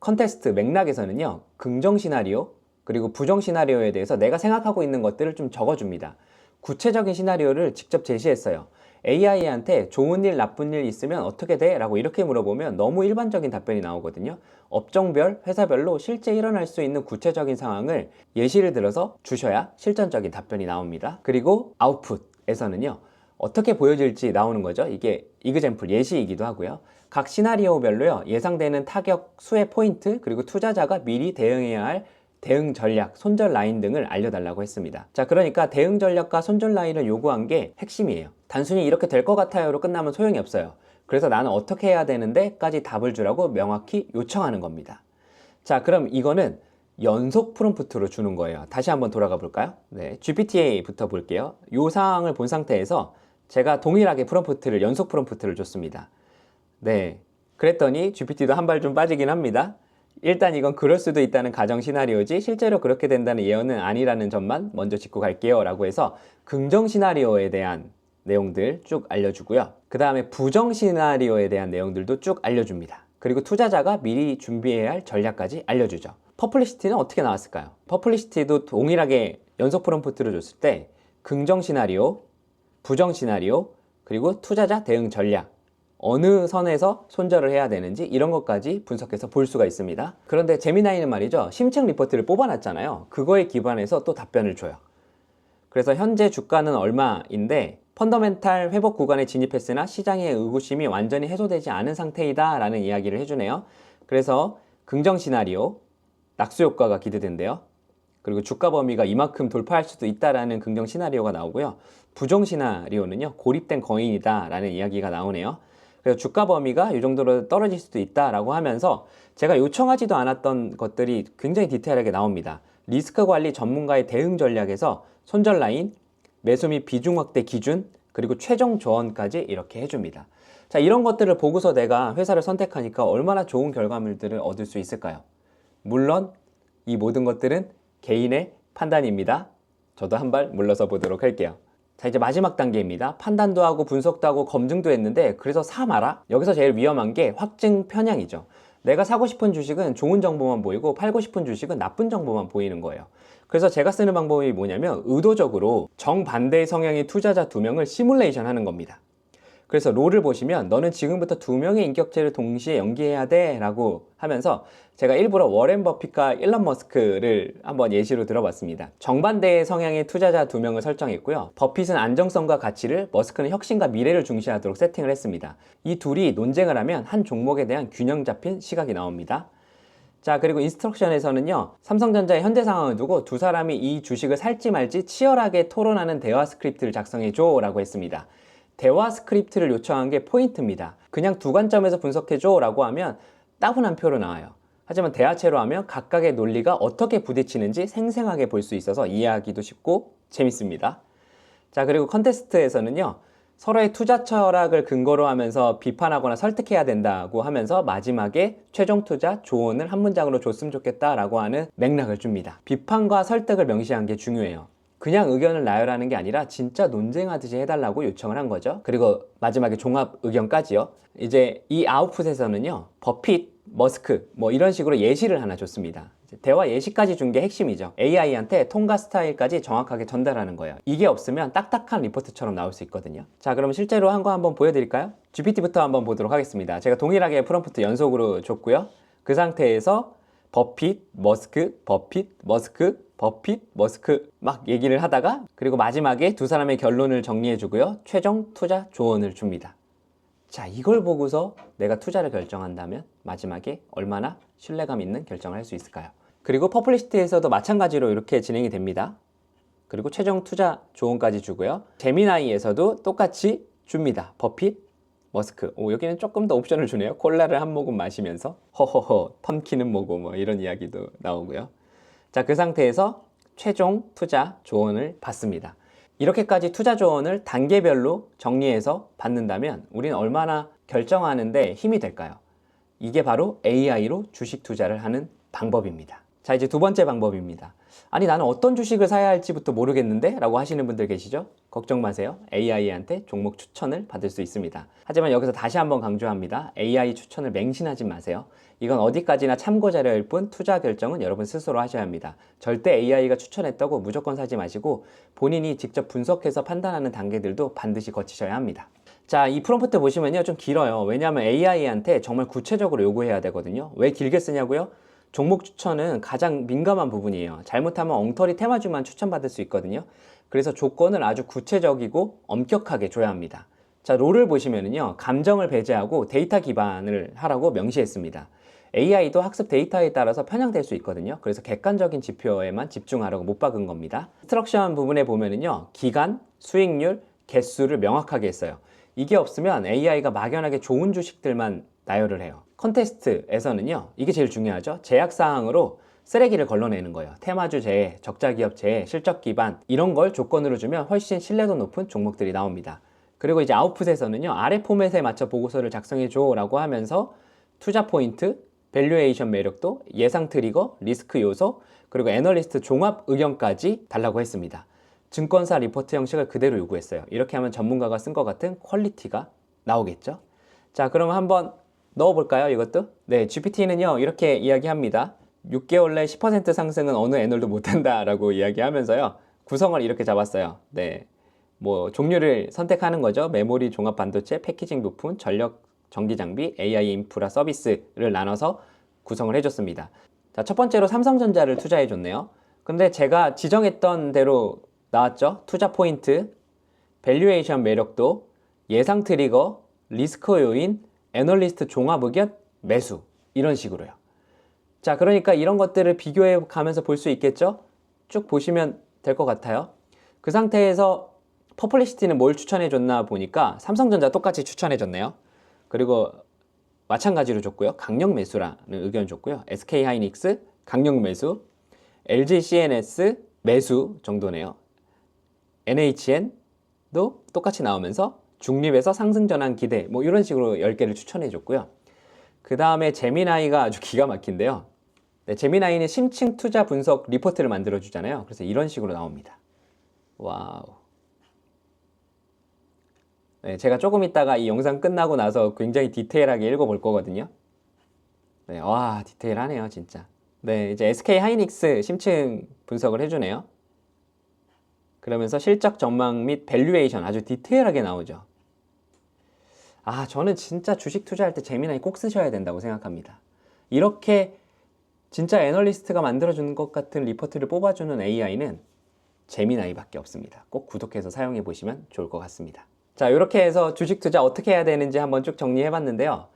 Speaker 1: 컨테스트 맥락에서는요, 긍정 시나리오 그리고 부정 시나리오에 대해서 내가 생각하고 있는 것들을 좀 적어줍니다. 구체적인 시나리오를 직접 제시했어요. AI한테 좋은 일, 나쁜 일 있으면 어떻게 돼? 라고 이렇게 물어보면 너무 일반적인 답변이 나오거든요. 업종별, 회사별로 실제 일어날 수 있는 구체적인 상황을 예시를 들어서 주셔야 실전적인 답변이 나옵니다. 그리고 아웃풋에서는요, 어떻게 보여질지 나오는 거죠. 이게 이그젬플, 예시이기도 하고요. 각 시나리오별로요, 예상되는 타격 수의 포인트, 그리고 투자자가 미리 대응해야 할 대응 전략, 손절 라인 등을 알려달라고 했습니다. 자, 그러니까 대응 전략과 손절 라인을 요구한 게 핵심이에요. 단순히 이렇게 될 것 같아요로 끝나면 소용이 없어요. 그래서 나는 어떻게 해야 되는데 까지 답을 주라고 명확히 요청하는 겁니다. 자, 그럼 이거는 연속 프롬프트로 주는 거예요. 다시 한번 돌아가 볼까요? 네, GPTA부터 볼게요. 이 상황을 본 상태에서 제가 동일하게 프롬프트를, 연속 프롬프트를 줬습니다. 네, 그랬더니 GPT도 한 발 좀 빠지긴 합니다. 일단 이건 그럴 수도 있다는 가정 시나리오지 실제로 그렇게 된다는 예언은 아니라는 점만 먼저 짚고 갈게요 라고 해서 긍정 시나리오에 대한 내용들 쭉 알려주고요. 그 다음에 부정 시나리오에 대한 내용들도 쭉 알려줍니다. 그리고 투자자가 미리 준비해야 할 전략까지 알려주죠. 퍼플리시티는 어떻게 나왔을까요? 퍼플리시티도 동일하게 연속 프롬프트를 줬을 때 긍정 시나리오, 부정 시나리오, 그리고 투자자 대응 전략, 어느 선에서 손절을 해야 되는지 이런 것까지 분석해서 볼 수가 있습니다. 그런데 재미나이는 말이죠, 심층 리포트를 뽑아놨잖아요. 그거에 기반해서 또 답변을 줘요. 그래서 현재 주가는 얼마인데 펀더멘탈 회복 구간에 진입했으나 시장의 의구심이 완전히 해소되지 않은 상태이다 라는 이야기를 해주네요. 그래서 긍정 시나리오, 낙수 효과가 기대된대요. 그리고 주가 범위가 이만큼 돌파할 수도 있다라는 긍정 시나리오가 나오고요. 부정 시나리오는요, 고립된 거인이다 라는 이야기가 나오네요. 그래서 주가 범위가 이 정도로 떨어질 수도 있다라고 하면서 제가 요청하지도 않았던 것들이 굉장히 디테일하게 나옵니다. 리스크 관리 전문가의 대응 전략에서 손절 라인, 매수 및 비중 확대 기준, 그리고 최종 조언까지 이렇게 해줍니다. 자, 이런 것들을 보고서 내가 회사를 선택하니까 얼마나 좋은 결과물들을 얻을 수 있을까요? 물론 이 모든 것들은 개인의 판단입니다. 저도 한 발 물러서 보도록 할게요. 자, 이제 마지막 단계입니다. 판단도 하고 분석도 하고 검증도 했는데 그래서 사 마라? 여기서 제일 위험한 게 확증 편향이죠. 내가 사고 싶은 주식은 좋은 정보만 보이고 팔고 싶은 주식은 나쁜 정보만 보이는 거예요. 그래서 제가 쓰는 방법이 뭐냐면 의도적으로 정반대의 성향의 투자자 2명을 시뮬레이션 하는 겁니다. 그래서 롤을 보시면 너는 지금부터 2명의 인격체를 동시에 연기해야 돼 라고 하면서 제가 일부러 워렌 버핏과 일론 머스크를 한번 예시로 들어봤습니다. 정반대의 성향의 투자자 2명을 설정했고요. 버핏은 안정성과 가치를, 머스크는 혁신과 미래를 중시하도록 세팅을 했습니다. 이 둘이 논쟁을 하면 한 종목에 대한 균형 잡힌 시각이 나옵니다. 자, 그리고 인스트럭션에서는요, 삼성전자의 현재 상황을 두고 두 사람이 이 주식을 살지 말지 치열하게 토론하는 대화 스크립트를 작성해줘 라고 했습니다. 대화 스크립트를 요청한 게 포인트입니다. 그냥 두 관점에서 분석해줘 라고 하면 따분한 표로 나와요. 하지만 대화체로 하면 각각의 논리가 어떻게 부딪히는지 생생하게 볼 수 있어서 이해하기도 쉽고 재밌습니다. 자, 그리고 컨테스트에서는요, 서로의 투자 철학을 근거로 하면서 비판하거나 설득해야 된다고 하면서 마지막에 최종 투자 조언을 한 문장으로 줬으면 좋겠다라고 하는 맥락을 줍니다. 비판과 설득을 명시한 게 중요해요. 그냥 의견을 나열하는 게 아니라 진짜 논쟁하듯이 해달라고 요청을 한 거죠. 그리고 마지막에 종합 의견까지요. 이제 이 아웃풋에서는요, 버핏, 머스크 뭐 이런 식으로 예시를 하나 줬습니다. 대화 예시까지 준 게 핵심이죠. AI한테 통과 스타일까지 정확하게 전달하는 거예요. 이게 없으면 딱딱한 리포트처럼 나올 수 있거든요. 자, 그럼 실제로 한 거 한번 보여드릴까요? GPT부터 한번 보도록 하겠습니다. 제가 동일하게 프롬프트 연속으로 줬고요. 그 상태에서 버핏, 머스크, 버핏, 머스크, 버핏, 머스크 막 얘기를 하다가 그리고 마지막에 두 사람의 결론을 정리해 주고요. 최종 투자 조언을 줍니다. 자, 이걸 보고서 내가 투자를 결정한다면 마지막에 얼마나 신뢰감 있는 결정을 할 수 있을까요? 그리고 퍼플리시티에서도 마찬가지로 이렇게 진행이 됩니다. 그리고 최종 투자 조언까지 주고요. 제미나이에서도 똑같이 줍니다. 버핏, 머스크. 여기는 조금 더 옵션을 주네요. 콜라를 한 모금 마시면서 허허허 펀키는 뭐고 뭐 이런 이야기도 나오고요. 자, 그 상태에서 최종 투자 조언을 받습니다. 이렇게까지 투자 조언을 단계별로 정리해서 받는다면 우리는 얼마나 결정하는데 힘이 될까요? 이게 바로 AI로 주식 투자를 하는 방법입니다. 자, 이제 두 번째 방법입니다. 아니, 나는 어떤 주식을 사야 할지부터 모르겠는데? 라고 하시는 분들 계시죠? 걱정 마세요. AI한테 종목 추천을 받을 수 있습니다. 하지만 여기서 다시 한번 강조합니다. AI 추천을 맹신하지 마세요. 이건 어디까지나 참고 자료일 뿐 투자 결정은 여러분 스스로 하셔야 합니다. 절대 AI가 추천했다고 무조건 사지 마시고 본인이 직접 분석해서 판단하는 단계들도 반드시 거치셔야 합니다. 자, 이 프롬프트 보시면요, 좀 길어요. 왜냐하면 AI한테 정말 구체적으로 요구해야 되거든요. 왜 길게 쓰냐고요? 종목 추천은 가장 민감한 부분이에요. 잘못하면 엉터리 테마주만 추천받을 수 있거든요. 그래서 조건을 아주 구체적이고 엄격하게 줘야 합니다. 자, 롤을 보시면은요, 감정을 배제하고 데이터 기반을 하라고 명시했습니다. AI도 학습 데이터에 따라서 편향될 수 있거든요. 그래서 객관적인 지표에만 집중하라고 못 박은 겁니다. 스트럭션 부분에 보면은요, 기간, 수익률, 개수를 명확하게 했어요. 이게 없으면 AI가 막연하게 좋은 주식들만 나열을 해요. 컨테스트에서는요, 이게 제일 중요하죠. 제약사항으로 쓰레기를 걸러내는 거예요. 테마주 제외, 적자기업 제외, 실적 기반 이런 걸 조건으로 주면 훨씬 신뢰도 높은 종목들이 나옵니다. 그리고 이제 아웃풋에서는요, 아래 포맷에 맞춰 보고서를 작성해줘 라고 하면서 투자 포인트, 밸류에이션 매력도, 예상 트리거, 리스크 요소, 그리고 애널리스트 종합 의견까지 달라고 했습니다. 증권사 리포트 형식을 그대로 요구했어요. 이렇게 하면 전문가가 쓴 것 같은 퀄리티가 나오겠죠. 자, 그럼 한번 넣어볼까요, 이것도? 네, GPT는요, 이렇게 이야기합니다. 6개월 내 10% 상승은 어느 애널도 못한다 라고 이야기하면서요, 구성을 이렇게 잡았어요. 네, 뭐 종류를 선택하는 거죠. 메모리, 종합 반도체, 패키징 부품, 전력, 전기 장비, AI 인프라 서비스를 나눠서 구성을 해줬습니다. 자, 첫 번째로 삼성전자를 투자해줬네요. 근데 제가 지정했던 대로 나왔죠. 투자 포인트, 밸류에이션 매력도, 예상 트리거, 리스크 요인, 애널리스트 종합 의견, 매수 이런 식으로요. 자, 그러니까 이런 것들을 비교해 가면서 볼 수 있겠죠? 쭉 보시면 될 것 같아요. 그 상태에서 퍼플리시티는 뭘 추천해 줬나 보니까 삼성전자 똑같이 추천해 줬네요. 그리고 마찬가지로 줬고요. 강력 매수라는 의견 줬고요. SK하이닉스 강력 매수, LG CNS 매수 정도네요. NHN도 똑같이 나오면서 중립에서 상승 전환 기대 뭐 이런 식으로 10개를 추천해 줬고요. 그 다음에 제미나이가 아주 기가 막힌데요. 네, 제미나이는 심층 투자 분석 리포트를 만들어 주잖아요. 그래서 이런 식으로 나옵니다. 와우. 네, 제가 조금 있다가 이 영상 끝나고 나서 굉장히 디테일하게 읽어볼 거거든요. 네, 와, 디테일하네요, 진짜. 네, 이제 SK 하이닉스 심층 분석을 해주네요. 그러면서 실적 전망 및 밸류에이션 아주 디테일하게 나오죠. 아, 저는 진짜 주식 투자할 때 제미나이 꼭 쓰셔야 된다고 생각합니다. 이렇게 진짜 애널리스트가 만들어주는 것 같은 리포트를 뽑아주는 AI는 제미나이밖에 없습니다. 꼭 구독해서 사용해 보시면 좋을 것 같습니다. 자, 이렇게 해서 주식 투자 어떻게 해야 되는지 한번 쭉 정리해 봤는데요.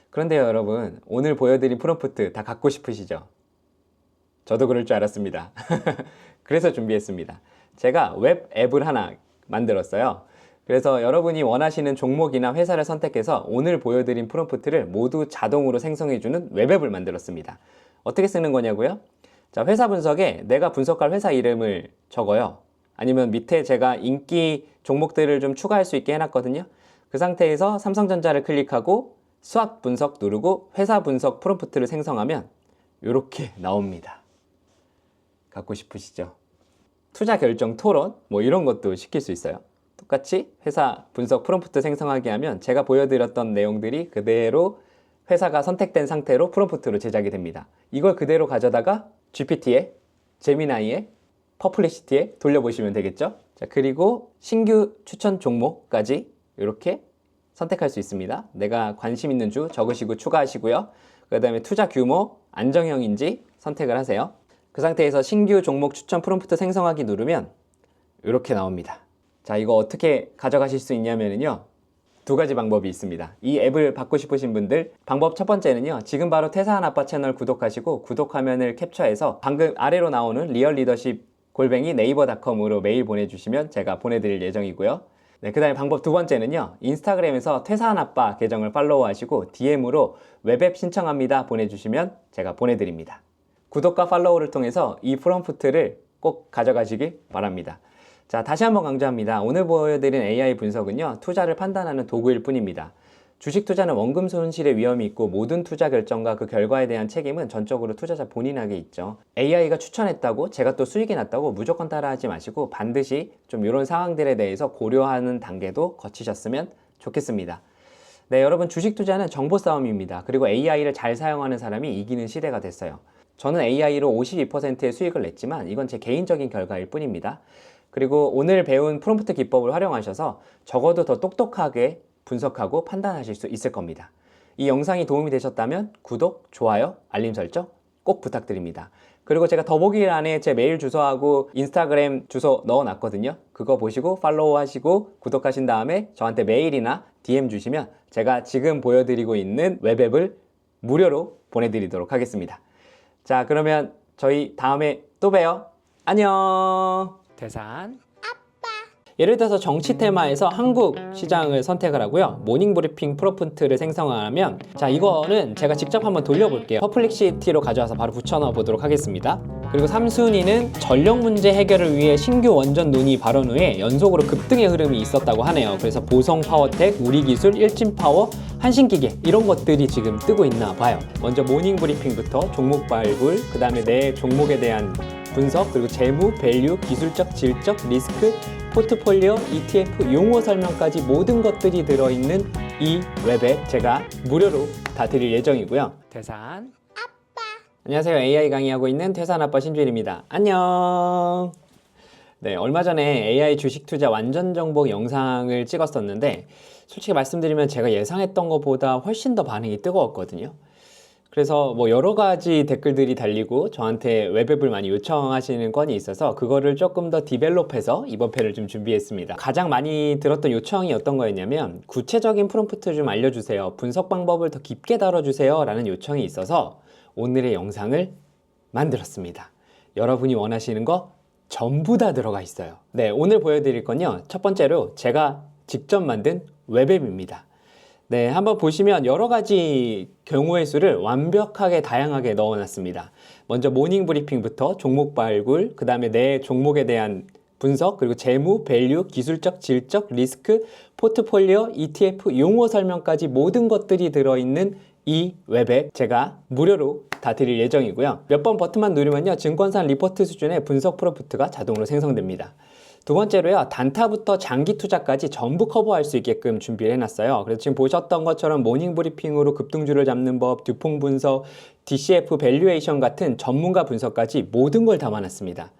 Speaker 1: 그런데요, 여러분, 오늘 보여드린 프롬프트 다 갖고 싶으시죠? 저도 그럴 줄 알았습니다. 그래서 준비했습니다. 제가 웹 앱을 하나 만들었어요. 그래서 여러분이 원하시는 종목이나 회사를 선택해서 오늘 보여드린 프롬프트를 모두 자동으로 생성해주는 웹앱을 만들었습니다. 어떻게 쓰는 거냐고요? 자, 회사 분석에 내가 분석할 회사 이름을 적어요. 아니면 밑에 제가 인기 종목들을 좀 추가할 수 있게 해놨거든요. 그 상태에서 삼성전자를 클릭하고 수학 분석 누르고 회사 분석 프롬프트를 생성하면 이렇게 나옵니다. 갖고 싶으시죠? 투자 결정 토론 뭐 이런 것도 시킬 수 있어요. 똑같이 회사 분석 프롬프트 생성하게 하면 제가 보여드렸던 내용들이 그대로 회사가 선택된 상태로 프롬프트로 제작이 됩니다. 이걸 그대로 가져다가 GPT에, 제미나이에, 퍼플리시티에 돌려보시면 되겠죠. 자, 그리고 신규 추천 종목까지 이렇게 선택할 수 있습니다. 내가 관심 있는 주 적으시고 추가하시고요. 그 다음에 투자 규모 안정형인지 선택을 하세요. 그 상태에서 신규 종목 추천 프롬프트 생성하기 누르면 이렇게 나옵니다. 자, 이거 어떻게 가져가실 수 있냐면요, 두 가지 방법이 있습니다. 이 앱을 받고 싶으신 분들, 방법 첫 번째는요, 지금 바로 퇴사한 아빠 채널 구독하시고 구독 화면을 캡처해서 방금 아래로 나오는 리얼리더십 네이버닷컴으로 메일 보내주시면 제가 보내드릴 예정이고요. 네, 그 다음에 방법 두 번째는요, 인스타그램에서 퇴사한 아빠 계정을 팔로우 하시고 DM으로 웹앱 신청합니다 보내주시면 제가 보내드립니다. 구독과 팔로우를 통해서 이 프롬프트를 꼭 가져가시길 바랍니다. 자, 다시 한번 강조합니다. 오늘 보여드린 AI 분석은요, 투자를 판단하는 도구일 뿐입니다. 주식 투자는 원금 손실의 위험이 있고 모든 투자 결정과 그 결과에 대한 책임은 전적으로 투자자 본인에게 있죠. AI가 추천했다고 제가 또 수익이 났다고 무조건 따라하지 마시고 반드시 좀 이런 상황들에 대해서 고려하는 단계도 거치셨으면 좋겠습니다. 네, 여러분, 주식 투자는 정보 싸움입니다. 그리고 AI를 잘 사용하는 사람이 이기는 시대가 됐어요. 저는 AI로 52%의 수익을 냈지만 이건 제 개인적인 결과일 뿐입니다. 그리고 오늘 배운 프롬프트 기법을 활용하셔서 적어도 더 똑똑하게 분석하고 판단하실 수 있을 겁니다. 이 영상이 도움이 되셨다면 구독, 좋아요, 알림 설정 꼭 부탁드립니다. 그리고 제가 더보기란에 제 메일 주소하고 인스타그램 주소 넣어놨거든요. 그거 보시고 팔로우 하시고 구독하신 다음에 저한테 메일이나 DM 주시면 제가 지금 보여드리고 있는 웹앱을 무료로 보내드리도록 하겠습니다. 자, 그러면 저희 다음에 또 봬요. 안녕. 태산 예를 들어서 정치 테마에서 한국 시장을 선택을 하고요, 모닝브리핑 프롬프트를 생성하면, 자, 이거는 제가 직접 한번 돌려볼게요. 퍼플렉시티로 가져와서 바로 붙여넣어 보도록 하겠습니다. 그리고 3순위는 전력 문제 해결을 위해 신규 원전 논의 발언 후에 연속으로 급등의 흐름이 있었다고 하네요. 그래서 보성 파워텍, 우리기술, 일진파워, 한신기계 이런 것들이 지금 뜨고 있나 봐요. 먼저 모닝브리핑부터 종목 발굴, 그 다음에 내 종목에 대한 분석, 그리고 재무, 밸류, 기술적, 질적, 리스크, 포트폴리오, ETF, 용어 설명까지 모든 것들이 들어있는 이 웹앱 제가 무료로 다 드릴 예정이고요. 태산 아빠. 안녕하세요. AI 강의하고 있는 퇴산 아빠 신주일입니다. 안녕. 네, 얼마 전에 AI 주식 투자 완전 정복 영상을 찍었었는데 솔직히 말씀드리면 제가 예상했던 것보다 훨씬 더 반응이 뜨거웠거든요. 그래서 뭐 여러 가지 댓글들이 달리고 저한테 웹앱을 많이 요청하시는 건이 있어서 그거를 조금 더 디벨롭해서 이번 편을 좀 준비했습니다. 가장 많이 들었던 요청이 어떤 거였냐면 구체적인 프롬프트 좀 알려주세요, 분석 방법을 더 깊게 다뤄주세요 라는 요청이 있어서 오늘의 영상을 만들었습니다. 여러분이 원하시는 거 전부 다 들어가 있어요. 네, 오늘 보여드릴 건요, 첫 번째로 제가 직접 만든 웹앱입니다. 네, 한번 보시면 여러 가지 경우의 수를 완벽하게 다양하게 넣어놨습니다. 먼저 모닝 브리핑부터 종목 발굴, 그 다음에 내 종목에 대한 분석, 그리고 재무, 밸류, 기술적, 질적, 리스크, 포트폴리오, ETF, 용어 설명까지 모든 것들이 들어있는 이 웹앱 제가 무료로 다 드릴 예정이고요. 몇 번 버튼만 누르면요, 증권사 리포트 수준의 분석 프롬프트가 자동으로 생성됩니다. 두 번째로요, 단타부터 장기 투자까지 전부 커버할 수 있게끔 준비를 해놨어요. 그래서 지금 보셨던 것처럼 모닝 브리핑으로 급등주를 잡는 법, 듀퐁 분석, DCF 밸류에이션 같은 전문가 분석까지 모든 걸 담아놨습니다.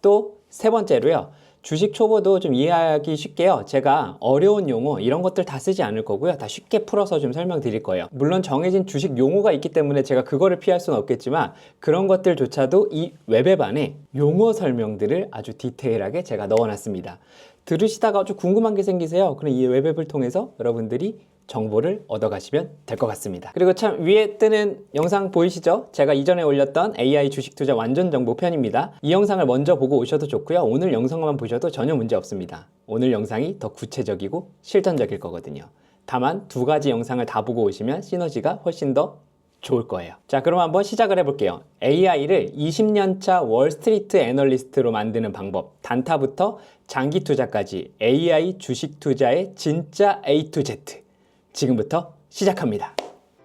Speaker 1: 또 세 번째로요, 주식 초보도 좀 이해하기 쉽게요, 제가 어려운 용어 이런 것들 다 쓰지 않을 거고요, 다 쉽게 풀어서 좀 설명드릴 거예요. 물론 정해진 주식 용어가 있기 때문에 제가 그거를 피할 수는 없겠지만 그런 것들조차도 이 웹앱 안에 용어 설명들을 아주 디테일하게 제가 넣어놨습니다. 들으시다가 아주 궁금한 게 생기세요? 그럼 이 웹앱을 통해서 여러분들이 정보를 얻어가시면 될 것 같습니다. 그리고 참 위에 뜨는 영상 보이시죠? 제가 이전에 올렸던 AI 주식 투자 완전 정보 편입니다. 이 영상을 먼저 보고 오셔도 좋고요, 오늘 영상만 보셔도 전혀 문제 없습니다. 오늘 영상이 더 구체적이고 실전적일 거거든요. 다만 두 가지 영상을 다 보고 오시면 시너지가 훨씬 더 좋을 거예요. 자, 그럼 한번 시작을 해볼게요. AI를 20년차 월스트리트 애널리스트로 만드는 방법, 단타부터 장기 투자까지 AI 주식 투자의 진짜 A to Z 지금부터 시작합니다.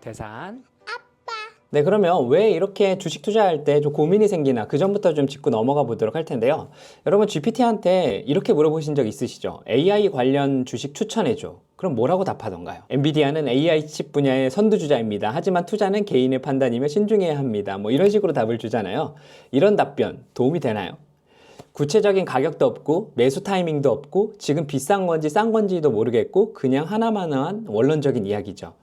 Speaker 1: 태산 아빠. 네, 그러면 왜 이렇게 주식 투자할 때 좀 고민이 생기나 그 전부터 좀 짚고 넘어가 보도록 할 텐데요. 여러분 GPT한테 이렇게 물어보신 적 있으시죠? AI 관련 주식 추천해줘. 그럼 뭐라고 답하던가요? 엔비디아는 AI 칩 분야의 선두주자입니다. 하지만 투자는 개인의 판단이며 신중해야 합니다. 뭐 이런 식으로 답을 주잖아요. 이런 답변 도움이 되나요? 구체적인 가격도 없고 매수 타이밍도 없고 지금 비싼 건지 싼 건지도 모르겠고 그냥 하나만한 원론적인 이야기죠.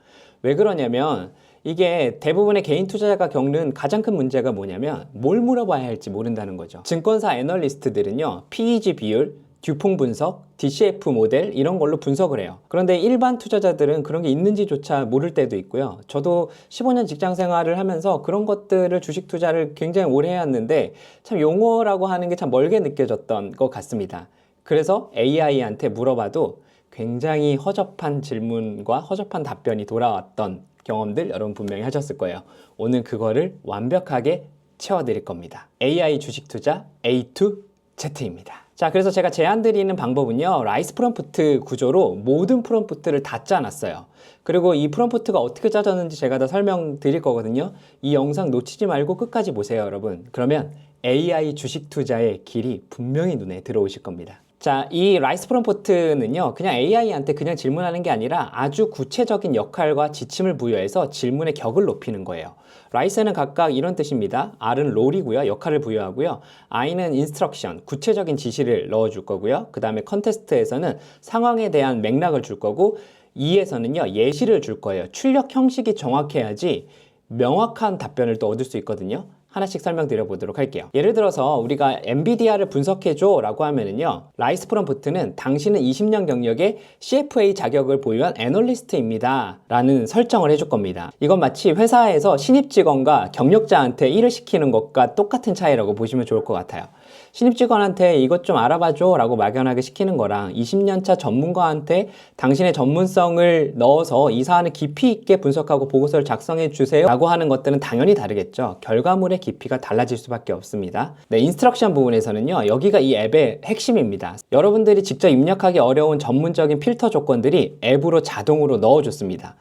Speaker 1: 왜 그러냐면 이게 대부분의 개인 투자자가 겪는 가장 큰 문제가 뭐냐면 뭘 물어봐야 할지 모른다는 거죠. 증권사 애널리스트들은요, PEG 비율, 듀퐁 분석, DCF 모델 이런 걸로 분석을 해요. 그런데 일반 투자자들은 그런 게 있는지조차 모를 때도 있고요. 저도 15년 직장 생활을 하면서 그런 것들을 주식 투자를 굉장히 오래 해왔는데 참 용어라고 하는 게 참 멀게 느껴졌던 것 같습니다. 그래서 AI한테 물어봐도 굉장히 허접한 질문과 허접한 답변이 돌아왔던 경험들 여러분 분명히 하셨을 거예요. 오늘 그거를 완벽하게 채워드릴 겁니다. AI 주식 투자 A to Z입니다. 자, 그래서 제가 제안드리는 방법은요, 라이스 프롬프트 구조로 모든 프롬프트를 다 짜놨어요. 그리고 이 프롬프트가 어떻게 짜졌는지 제가 다 설명드릴 거거든요. 이 영상 놓치지 말고 끝까지 보세요, 여러분. 그러면 AI 주식 투자의 길이 분명히 눈에 들어오실 겁니다. 자, 이 라이스 프롬프트는요, 그냥 AI한테 그냥 질문하는 게 아니라 아주 구체적인 역할과 지침을 부여해서 질문의 격을 높이는 거예요. 라이스는 각각 이런 뜻입니다. R은 롤이고요, 역할을 부여하고요. I는 인스트럭션, 구체적인 지시를 넣어줄 거고요. 그 다음에 컨테스트에서는 상황에 대한 맥락을 줄 거고, E에서는요, 예시를 줄 거예요. 출력 형식이 정확해야지 명확한 답변을 또 얻을 수 있거든요. 하나씩 설명드려 보도록 할게요. 예를 들어서 우리가 엔비디아를 분석해줘 라고 하면은요, 라이스 프롬프트는 당신은 20년 경력의 CFA 자격을 보유한 애널리스트입니다 라는 설정을 해줄 겁니다. 이건 마치 회사에서 신입 직원과 경력자한테 일을 시키는 것과 똑같은 차이라고 보시면 좋을 것 같아요. 신입 직원한테 이것 좀 알아봐줘 라고 막연하게 시키는 거랑 20년차 전문가한테 당신의 전문성을 넣어서 이 사안을 깊이 있게 분석하고 보고서를 작성해 주세요 라고 하는 것들은 당연히 다르겠죠. 결과물의 깊이가 달라질 수밖에 없습니다. 네, 인스트럭션 부분에서는요, 여기가 이 앱의 핵심입니다. 여러분들이 직접 입력하기 어려운 전문적인 필터 조건들이 앱으로 자동으로 넣어줬습니다.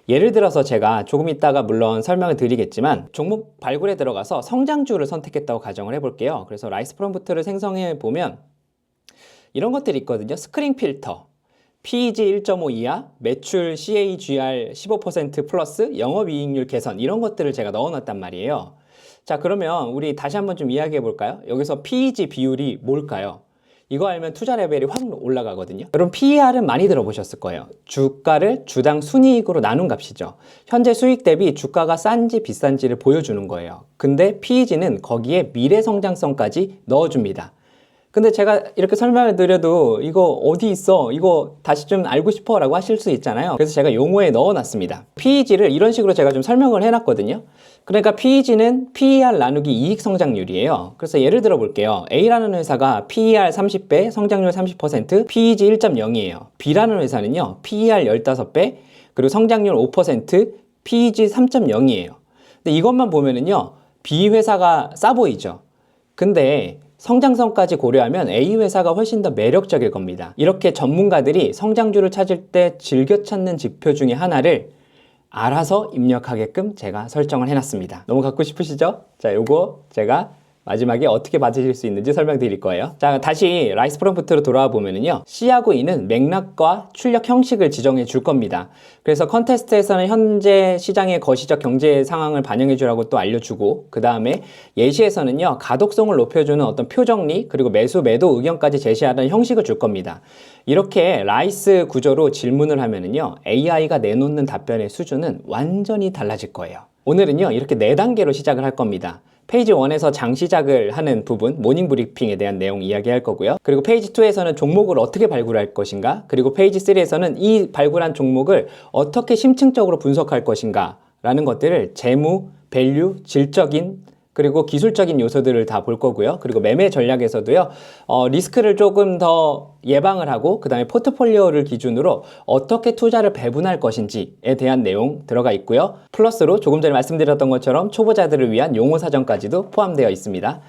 Speaker 1: 예를 들어서 제가 조금 있다가 물론 설명을 드리겠지만 종목 발굴에 들어가서 성장주를 선택했다고 가정을 해볼게요. 그래서 라이스 프롬프트를 생성해 보면 이런 것들이 있거든요. 스크린 필터, PEG 1.5 이하, 매출 CAGR 15% 플러스, 영업이익률 개선 이런 것들을 제가 넣어놨단 말이에요. 자, 그러면 우리 다시 한번 좀 이야기해 볼까요? 여기서 PEG 비율이 뭘까요? 이거 알면 투자 레벨이 확 올라가거든요. 여러분 PER은 많이 들어보셨을 거예요. 주가를 주당 순이익으로 나눈 값이죠. 현재 수익 대비 주가가 싼지 비싼지를 보여주는 거예요. 근데 PEG는 거기에 미래 성장성까지 넣어줍니다. 근데 제가 이렇게 설명을 드려도 이거 어디 있어? 이거 다시 좀 알고 싶어 라고 하실 수 있잖아요. 그래서 제가 용어에 넣어놨습니다. PEG를 이런 식으로 제가 좀 설명을 해놨거든요. 그러니까 PEG는 PER 나누기 이익 성장률이에요. 그래서 예를 들어 볼게요. A라는 회사가 PER 30배, 성장률 30%, PEG 1.0이에요. B라는 회사는요, PER 15배, 그리고 성장률 5%, PEG 3.0이에요. 근데 이것만 보면은요, B 회사가 싸 보이죠. 근데 성장성까지 고려하면 A 회사가 훨씬 더 매력적일 겁니다. 이렇게 전문가들이 성장주를 찾을 때 즐겨 찾는 지표 중에 하나를 알아서 입력하게끔 제가 설정을 해놨습니다. 너무 갖고 싶으시죠? 자, 요거 제가 마지막에 어떻게 받으실 수 있는지 설명드릴 거예요. 자, 다시 라이스 프롬프트로 돌아와 보면은요, C하고 E는 맥락과 출력 형식을 지정해 줄 겁니다. 그래서 컨테스트에서는 현재 시장의 거시적 경제 상황을 반영해 주라고 또 알려주고, 그 다음에 예시에서는요, 가독성을 높여주는 어떤 표정리, 그리고 매수 매도 의견까지 제시하는 형식을 줄 겁니다. 이렇게 라이스 구조로 질문을 하면은요, AI가 내놓는 답변의 수준은 완전히 달라질 거예요. 오늘은요, 이렇게 4단계로 시작을 할 겁니다. 페이지 1에서 장 시작을 하는 부분, 모닝 브리핑에 대한 내용 이야기할 거고요. 그리고 페이지 2에서는 종목을 어떻게 발굴할 것인가, 그리고 페이지 3에서는 이 발굴한 종목을 어떻게 심층적으로 분석할 것인가 라는 것들을 재무, 밸류, 질적인 그리고 기술적인 요소들을 다 볼 거고요. 그리고 매매 전략에서도요, 리스크를 조금 더 예방을 하고, 그 다음에 포트폴리오를 기준으로 어떻게 투자를 배분할 것인지에 대한 내용 들어가 있고요. 플러스로 조금 전에 말씀드렸던 것처럼 초보자들을 위한 용어 사전까지도 포함되어 있습니다.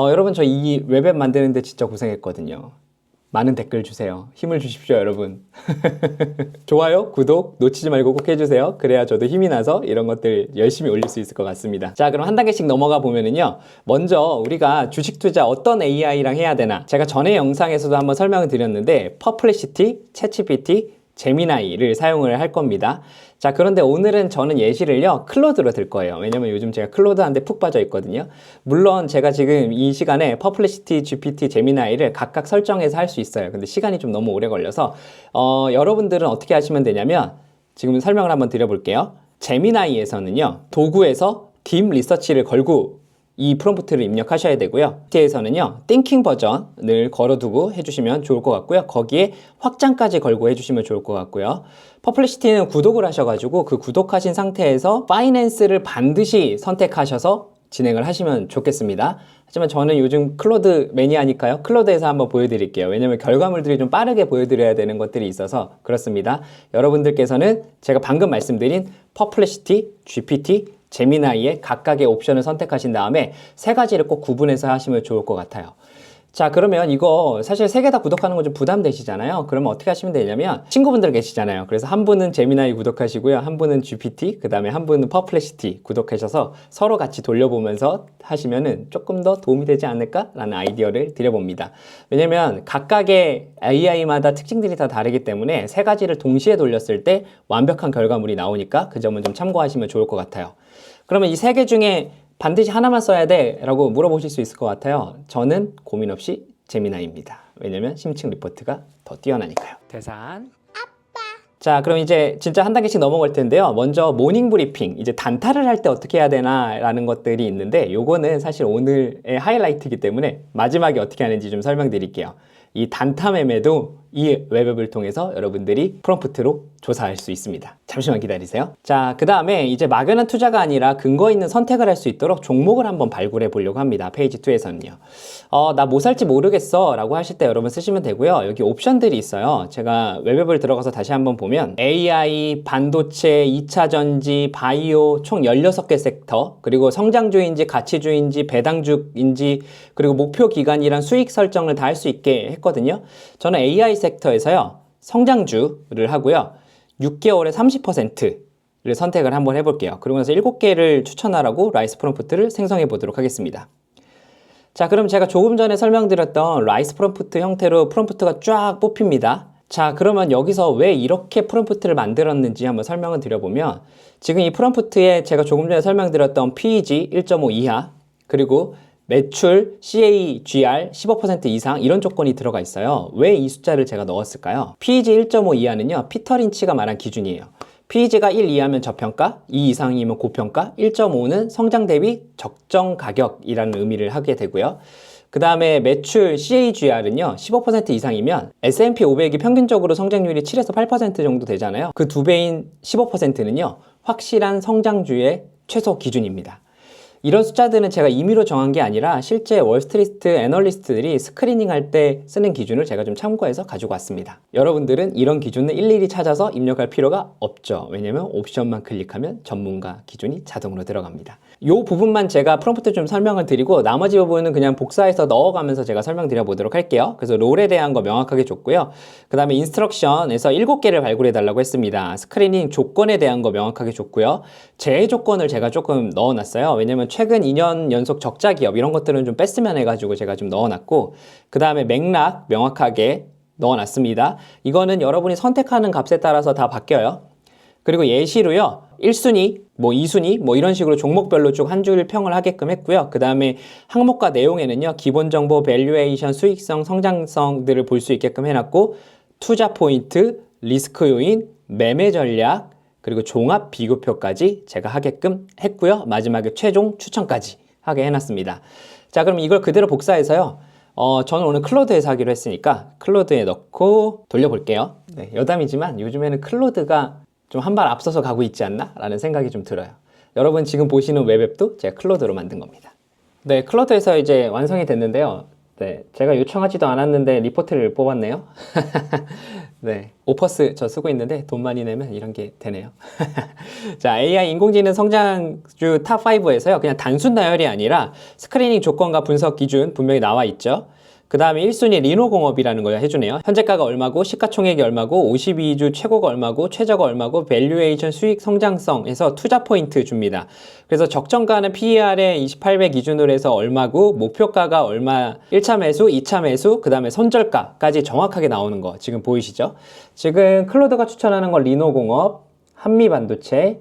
Speaker 1: 여러분, 저 이 웹앱 만드는데 진짜 고생했거든요. 많은 댓글 주세요. 힘을 주십시오, 여러분. 좋아요, 구독 놓치지 말고 꼭 해주세요. 그래야 저도 힘이 나서 이런 것들 열심히 올릴 수 있을 것 같습니다. 자, 그럼 한 단계씩 넘어가 보면은요. 먼저 우리가 주식 투자 어떤 AI랑 해야 되나? 제가 전에 영상에서도 한번 설명을 드렸는데 퍼플레시티, 챗GPT, 제미나이를 사용을 할 겁니다. 자, 그런데 오늘은 저는 예시를요 클로드로 들 거예요. 왜냐면 요즘 제가 클로드한테 푹 빠져 있거든요. 물론 제가 지금 이 시간에 퍼플레시티, GPT, 제미나이를 각각 설정해서 할 수 있어요. 근데 시간이 좀 너무 오래 걸려서 여러분들은 어떻게 하시면 되냐면 지금 설명을 한번 드려볼게요. 제미나이에서는요 도구에서 딥 리서치를 걸고 이 프롬프트를 입력하셔야 되고요. GPT에서는요 띵킹 버전을 걸어두고 해주시면 좋을 것 같고요. 거기에 확장까지 걸고 해주시면 좋을 것 같고요. 퍼플레시티는 구독을 하셔가지고 그 구독하신 상태에서 파이낸스를 반드시 선택하셔서 진행을 하시면 좋겠습니다. 하지만 저는 요즘 클로드 매니아니까요. 클로드에서 한번 보여드릴게요. 왜냐면 결과물들이 좀 빠르게 보여드려야 되는 것들이 있어서 그렇습니다. 여러분들께서는 제가 방금 말씀드린 퍼플레시티, GPT, 제미나이의 각각의 옵션을 선택하신 다음에 세 가지를 꼭 구분해서 하시면 좋을 것 같아요. 자, 그러면 이거 사실 세 개 다 구독하는 거 좀 부담되시잖아요. 그러면 어떻게 하시면 되냐면 친구분들 계시잖아요. 그래서 한 분은 제미나이 구독하시고요. 한 분은 GPT, 그 다음에 한 분은 퍼플레시티 구독하셔서 서로 같이 돌려보면서 하시면은 조금 더 도움이 되지 않을까라는 아이디어를 드려봅니다. 왜냐면 각각의 AI마다 특징들이 다 다르기 때문에 세 가지를 동시에 돌렸을 때 완벽한 결과물이 나오니까 그 점은 좀 참고하시면 좋을 것 같아요. 그러면 이 세 개 중에 반드시 하나만 써야 돼? 라고 물어보실 수 있을 것 같아요. 저는 고민 없이 제미나이입니다. 왜냐면 심층 리포트가 더 뛰어나니까요. 대산 자, 그럼 이제 진짜 한 단계씩 넘어갈 텐데요. 먼저 모닝 브리핑, 이제 단타를 할 때 어떻게 해야 되나 라는 것들이 있는데 요거는 사실 오늘의 하이라이트이기 때문에 마지막에 어떻게 하는지 좀 설명드릴게요. 이 단타 매매도 이 웹앱을 통해서 여러분들이 프롬프트로 조사할 수 있습니다. 잠시만 기다리세요. 자, 그 다음에 이제 막연한 투자가 아니라 근거 있는 선택을 할 수 있도록 종목을 한번 발굴해 보려고 합니다. 페이지 2에서는요. 나 뭐 살지 모르겠어 라고 하실 때 여러분 쓰시면 되고요. 여기 옵션들이 있어요. 제가 웹앱을 들어가서 다시 한번 보면 AI, 반도체, 2차 전지, 바이오 총 16개 섹터, 그리고 성장주인지 가치주인지 배당주인지, 그리고 목표 기간이랑 수익 설정을 다 할 수 있게 했거든요. 저는 AI 섹터에서요 성장주를 하고요 6개월에 30%를 선택을 한번 해볼게요. 그러고 나서 7개를 추천하라고 라이스 프롬프트를 생성해 보도록 하겠습니다. 자, 그럼 제가 조금 전에 설명드렸던 라이스 프롬프트 형태로 프롬프트가 쫙 뽑힙니다. 자, 그러면 여기서 왜 이렇게 프롬프트를 만들었는지 한번 설명을 드려보면 지금 이 프롬프트에 제가 조금 전에 설명드렸던 PEG 1.5 이하, 그리고 매출 CAGR 15% 이상 이런 조건이 들어가 있어요. 왜 이 숫자를 제가 넣었을까요? PEG 1.5 이하는요 피터 린치가 말한 기준이에요. PEG가 1 이하면 저평가, 2 이상이면 고평가, 1.5는 성장 대비 적정 가격이라는 의미를 하게 되고요. 그 다음에 매출 CAGR은요 15% 이상이면 S&P 500이 평균적으로 성장률이 7에서 8% 정도 되잖아요. 그 두 배인 15%는요 확실한 성장주의 최소 기준입니다. 이런 숫자들은 제가 임의로 정한 게 아니라 실제 월스트리트 애널리스트들이 스크리닝 할 때 쓰는 기준을 제가 좀 참고해서 가지고 왔습니다. 여러분들은 이런 기준을 일일이 찾아서 입력할 필요가 없죠. 왜냐면 옵션만 클릭하면 전문가 기준이 자동으로 들어갑니다. 이 부분만 제가 프롬프트 좀 설명을 드리고 나머지 부분은 그냥 복사해서 넣어가면서 제가 설명드려 보도록 할게요. 그래서 롤에 대한 거 명확하게 줬고요. 그 다음에 인스트럭션에서 7개를 발굴해 달라고 했습니다. 스크리닝 조건에 대한 거 명확하게 줬고요. 제외 조건을 제가 조금 넣어놨어요. 왜냐면 최근 2년 연속 적자 기업 이런 것들은 좀 뺐으면 해가지고 제가 좀 넣어놨고, 그 다음에 맥락 명확하게 넣어놨습니다. 이거는 여러분이 선택하는 값에 따라서 다 바뀌어요. 그리고 예시로요 1순위, 뭐 2순위 뭐 이런 식으로 종목별로 쭉 한 줄 평을 하게끔 했고요. 그 다음에 항목과 내용에는요 기본정보, 밸류에이션, 수익성, 성장성들을 볼 수 있게끔 해놨고, 투자 포인트, 리스크 요인, 매매 전략, 그리고 종합 비교표까지 제가 하게끔 했고요. 마지막에 최종 추천까지 하게 해놨습니다. 자, 그럼 이걸 그대로 복사해서요. 저는 오늘 클로드에서 하기로 했으니까 클로드에 넣고 돌려볼게요. 네, 여담이지만 요즘에는 클로드가 좀 한 발 앞서서 가고 있지 않나? 라는 생각이 좀 들어요. 여러분 지금 보시는 웹앱도 제가 클로드로 만든 겁니다. 네, 클로드에서 이제 완성이 됐는데요. 네, 제가 요청하지도 않았는데 리포트를 뽑았네요. 네, 오퍼스 저 쓰고 있는데 돈 많이 내면 이런 게 되네요. 자, AI 인공지능 성장주 탑5에서요. 그냥 단순 나열이 아니라 스크리닝 조건과 분석 기준 분명히 나와 있죠. 그 다음에 1순위 리노공업이라는 걸 해주네요. 현재가가 얼마고, 시가총액이 얼마고, 52주 최고가 얼마고, 최저가 얼마고, 밸류에이션 수익 성장성에서 투자 포인트 줍니다. 그래서 적정가는 PER에 28배 기준으로 해서 얼마고, 목표가가 얼마, 1차 매수, 2차 매수, 그 다음에 손절가까지 정확하게 나오는 거 지금 보이시죠? 지금 클로드가 추천하는 건 리노공업, 한미반도체,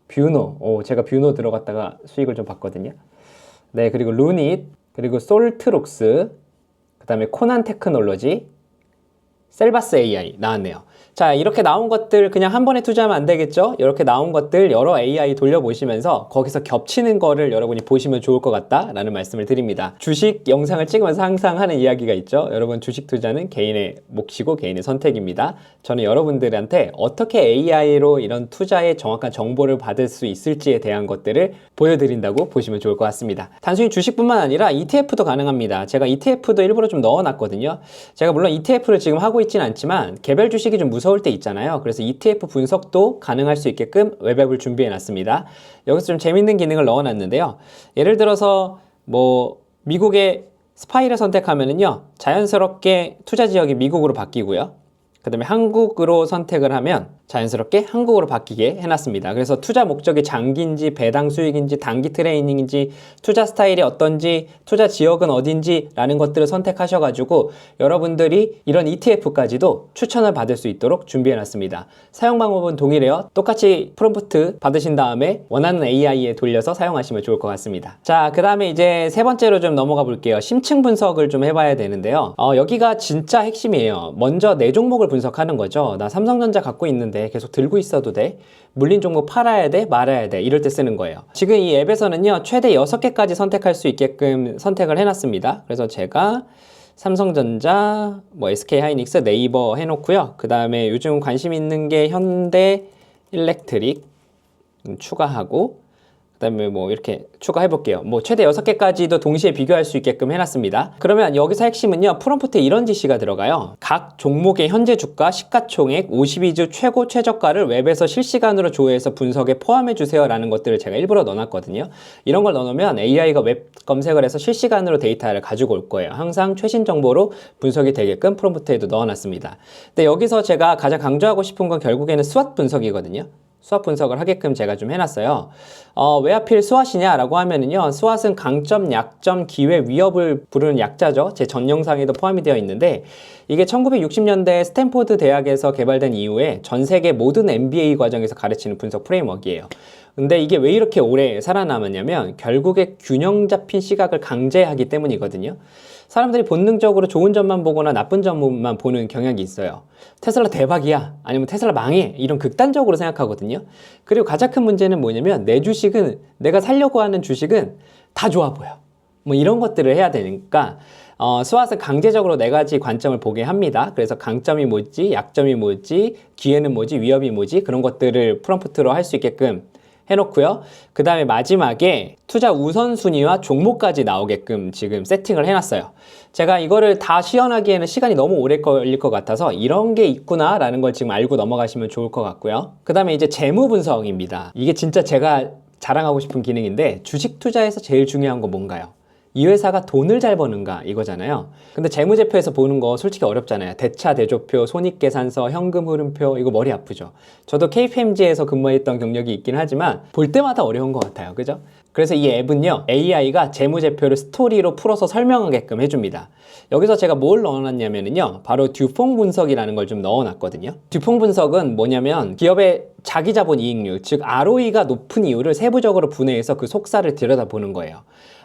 Speaker 1: 뷰노, 제가 뷰노 들어갔다가 수익을 좀 봤거든요. 네, 그리고 루닛, 그리고 솔트록스, 그 다음에 코난 테크놀로지, 셀바스 AI 나왔네요. 자, 이렇게 나온 것들 그냥 한 번에 투자하면 안 되겠죠? 이렇게 나온 것들 여러 AI 돌려보시면서 거기서 겹치는 거를 여러분이 보시면 좋을 것 같다라는 말씀을 드립니다. 주식 영상을 찍으면서 항상 하는 이야기가 있죠. 여러분, 주식 투자는 개인의 몫이고 개인의 선택입니다. 저는 여러분들한테 어떻게 AI로 이런 투자의 정확한 정보를 받을 수 있을지에 대한 것들을 보여드린다고 보시면 좋을 것 같습니다. 단순히 주식뿐만 아니라 ETF도 가능합니다. 제가 ETF도 일부러 좀 넣어놨거든요. 제가 물론 ETF를 지금 하고 있지는 않지만 개별 주식이 좀 무서울 때 있잖아요. 그래서 ETF 분석도 가능할 수 있게끔 웹앱을 준비해 놨습니다. 여기서 좀 재밌는 기능을 넣어 놨는데요. 예를 들어서 뭐 미국의 스파이를 선택하면은요, 자연스럽게 투자 지역이 미국으로 바뀌고요. 그 다음에 한국으로 선택을 하면 자연스럽게 한국으로 바뀌게 해놨습니다. 그래서 투자 목적이 장기인지 배당 수익인지 단기 트레이닝인지 투자 스타일이 어떤지 투자 지역은 어딘지 라는 것들을 선택하셔가지고 여러분들이 이런 ETF까지도 추천을 받을 수 있도록 준비해놨습니다. 사용 방법은 동일해요. 똑같이 프롬프트 받으신 다음에 원하는 AI에 돌려서 사용하시면 좋을 것 같습니다. 자, 그 다음에 이제 세 번째로 좀 넘어가 볼게요. 심층 분석을 좀 해봐야 되는데요. 여기가 진짜 핵심이에요. 먼저 내 종목을 분석하는 거죠. 나 삼성전자 갖고 있는데 계속 들고 있어도 돼? 물린 종목 팔아야 돼? 말아야 돼? 이럴 때 쓰는 거예요. 지금 이 앱에서는요, 최대 6개까지 선택할 수 있게끔 선택을 해놨습니다. 그래서 제가 삼성전자, 뭐 SK하이닉스, 네이버 해놓고요. 그 다음에 요즘 관심 있는 게 현대 일렉트릭 추가하고, 그 다음에 뭐 이렇게 추가해 볼게요. 뭐 최대 6개까지도 동시에 비교할 수 있게끔 해놨습니다. 그러면 여기서 핵심은요, 프롬프트에 이런 지시가 들어가요. 각 종목의 현재 주가, 시가총액, 52주 최고 최저가를 웹에서 실시간으로 조회해서 분석에 포함해 주세요 라는 것들을 제가 일부러 넣어놨거든요. 이런 걸 넣어놓으면 AI가 웹 검색을 해서 실시간으로 데이터를 가지고 올 거예요. 항상 최신 정보로 분석이 되게끔 프롬프트에도 넣어놨습니다. 근데 여기서 제가 가장 강조하고 싶은 건 결국에는 스왓 분석이거든요. 스왓 분석을 하게끔 제가 좀 해놨어요. 왜 하필 스왓이냐라고 하면은요, 스왓은 강점, 약점, 기회, 위협을 부르는 약자죠. 제 전 영상에도 포함이 되어 있는데, 이게 1960년대 스탠포드 대학에서 개발된 이후에 전 세계 모든 MBA 과정에서 가르치는 분석 프레임워크예요. 근데 이게 왜 이렇게 오래 살아남았냐면 결국에 균형 잡힌 시각을 강제하기 때문이거든요. 사람들이 본능적으로 좋은 점만 보거나 나쁜 점만 보는 경향이 있어요. 테슬라 대박이야, 아니면 테슬라 망해, 이런 극단적으로 생각하거든요. 그리고 가장 큰 문제는 뭐냐면 내 주식은, 내가 살려고 하는 주식은 다 좋아 보여. 뭐 이런 것들을 해야 되니까 스왓은 강제적으로 4가지 관점을 보게 합니다. 그래서 강점이 뭐지, 약점이 뭐지, 기회는 뭐지, 위협이 뭐지, 그런 것들을 프롬프트로 할 수 있게끔 해놓고요. 그 다음에 마지막에 투자 우선순위와 종목까지 나오게끔 지금 세팅을 해놨어요. 제가 이거를 다 시연하기에는 시간이 너무 오래 걸릴 것 같아서 이런 게 있구나 라는 걸 지금 알고 넘어가시면 좋을 것 같고요. 그 다음에 이제 재무 분석입니다. 이게 진짜 제가 자랑하고 싶은 기능인데, 주식 투자에서 제일 중요한 건 뭔가요? 이 회사가 돈을 잘 버는가 이거잖아요. 근데 재무제표에서 보는 거 솔직히 어렵잖아요. 대차 대조표, 손익계산서, 현금 흐름표, 이거 머리 아프죠. 저도 KPMG에서 근무했던 경력이 있긴 하지만 볼 때마다 어려운 것 같아요. 그죠? 그래서 이 앱은요, AI가 재무제표를 스토리로 풀어서 설명하게끔 해줍니다. 여기서 제가 뭘 넣어놨냐면요, 바로 듀퐁 분석이라는 걸 좀 넣어놨거든요. 듀퐁 분석은 뭐냐면 기업의 자기자본 이익률, 즉 ROE가 높은 이유를 세부적으로 분해해서 그 속살을 들여다보는 거예요.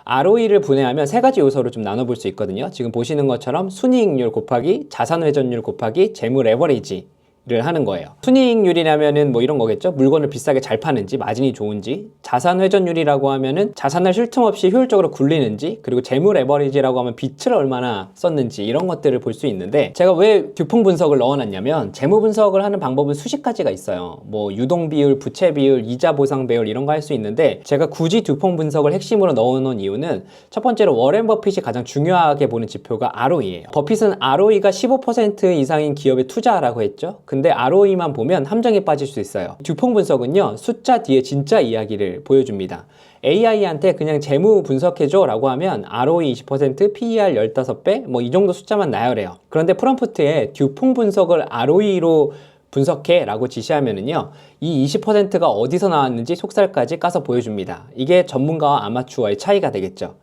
Speaker 1: ROE를 분해하면 3가지 요소로 좀 나눠볼 수 있거든요. 지금 보시는 것처럼 순이익률 곱하기 자산회전율 곱하기 재무 레버리지 를 하는 거예요. 순이익률이라면은 뭐 이런 거겠죠. 물건을 비싸게 잘 파는지, 마진이 좋은지. 자산 회전율이라고 하면은 자산을 쉴 틈 없이 효율적으로 굴리는지, 그리고 재무 레버리지라고 하면 빚을 얼마나 썼는지, 이런 것들을 볼 수 있는데, 제가 왜 듀퐁 분석을 넣어놨냐면 재무 분석을 하는 방법은 수십 가지가 있어요. 뭐 유동 비율, 부채 비율, 이자 보상 비율 이런 거 할 수 있는데, 제가 굳이 듀퐁 분석을 핵심으로 넣어놓은 이유는 첫 번째로 워렌 버핏이 가장 중요하게 보는 지표가 ROE예요. 버핏은 ROE가 15% 이상인 기업에 투자하라고 했죠. 근데 ROE만 보면 함정에 빠질 수 있어요. 듀퐁 분석은요, 숫자 뒤에 진짜 이야기를 보여줍니다. AI한테 그냥 재무 분석해줘 라고 하면 ROE 20%, PER 15배 뭐 이 정도 숫자만 나열해요. 그런데 프롬프트에 듀퐁 분석을 ROE로 분석해 라고 지시하면은요, 이 20%가 어디서 나왔는지 속살까지 까서 보여줍니다. 이게 전문가와 아마추어의 차이가 되겠죠.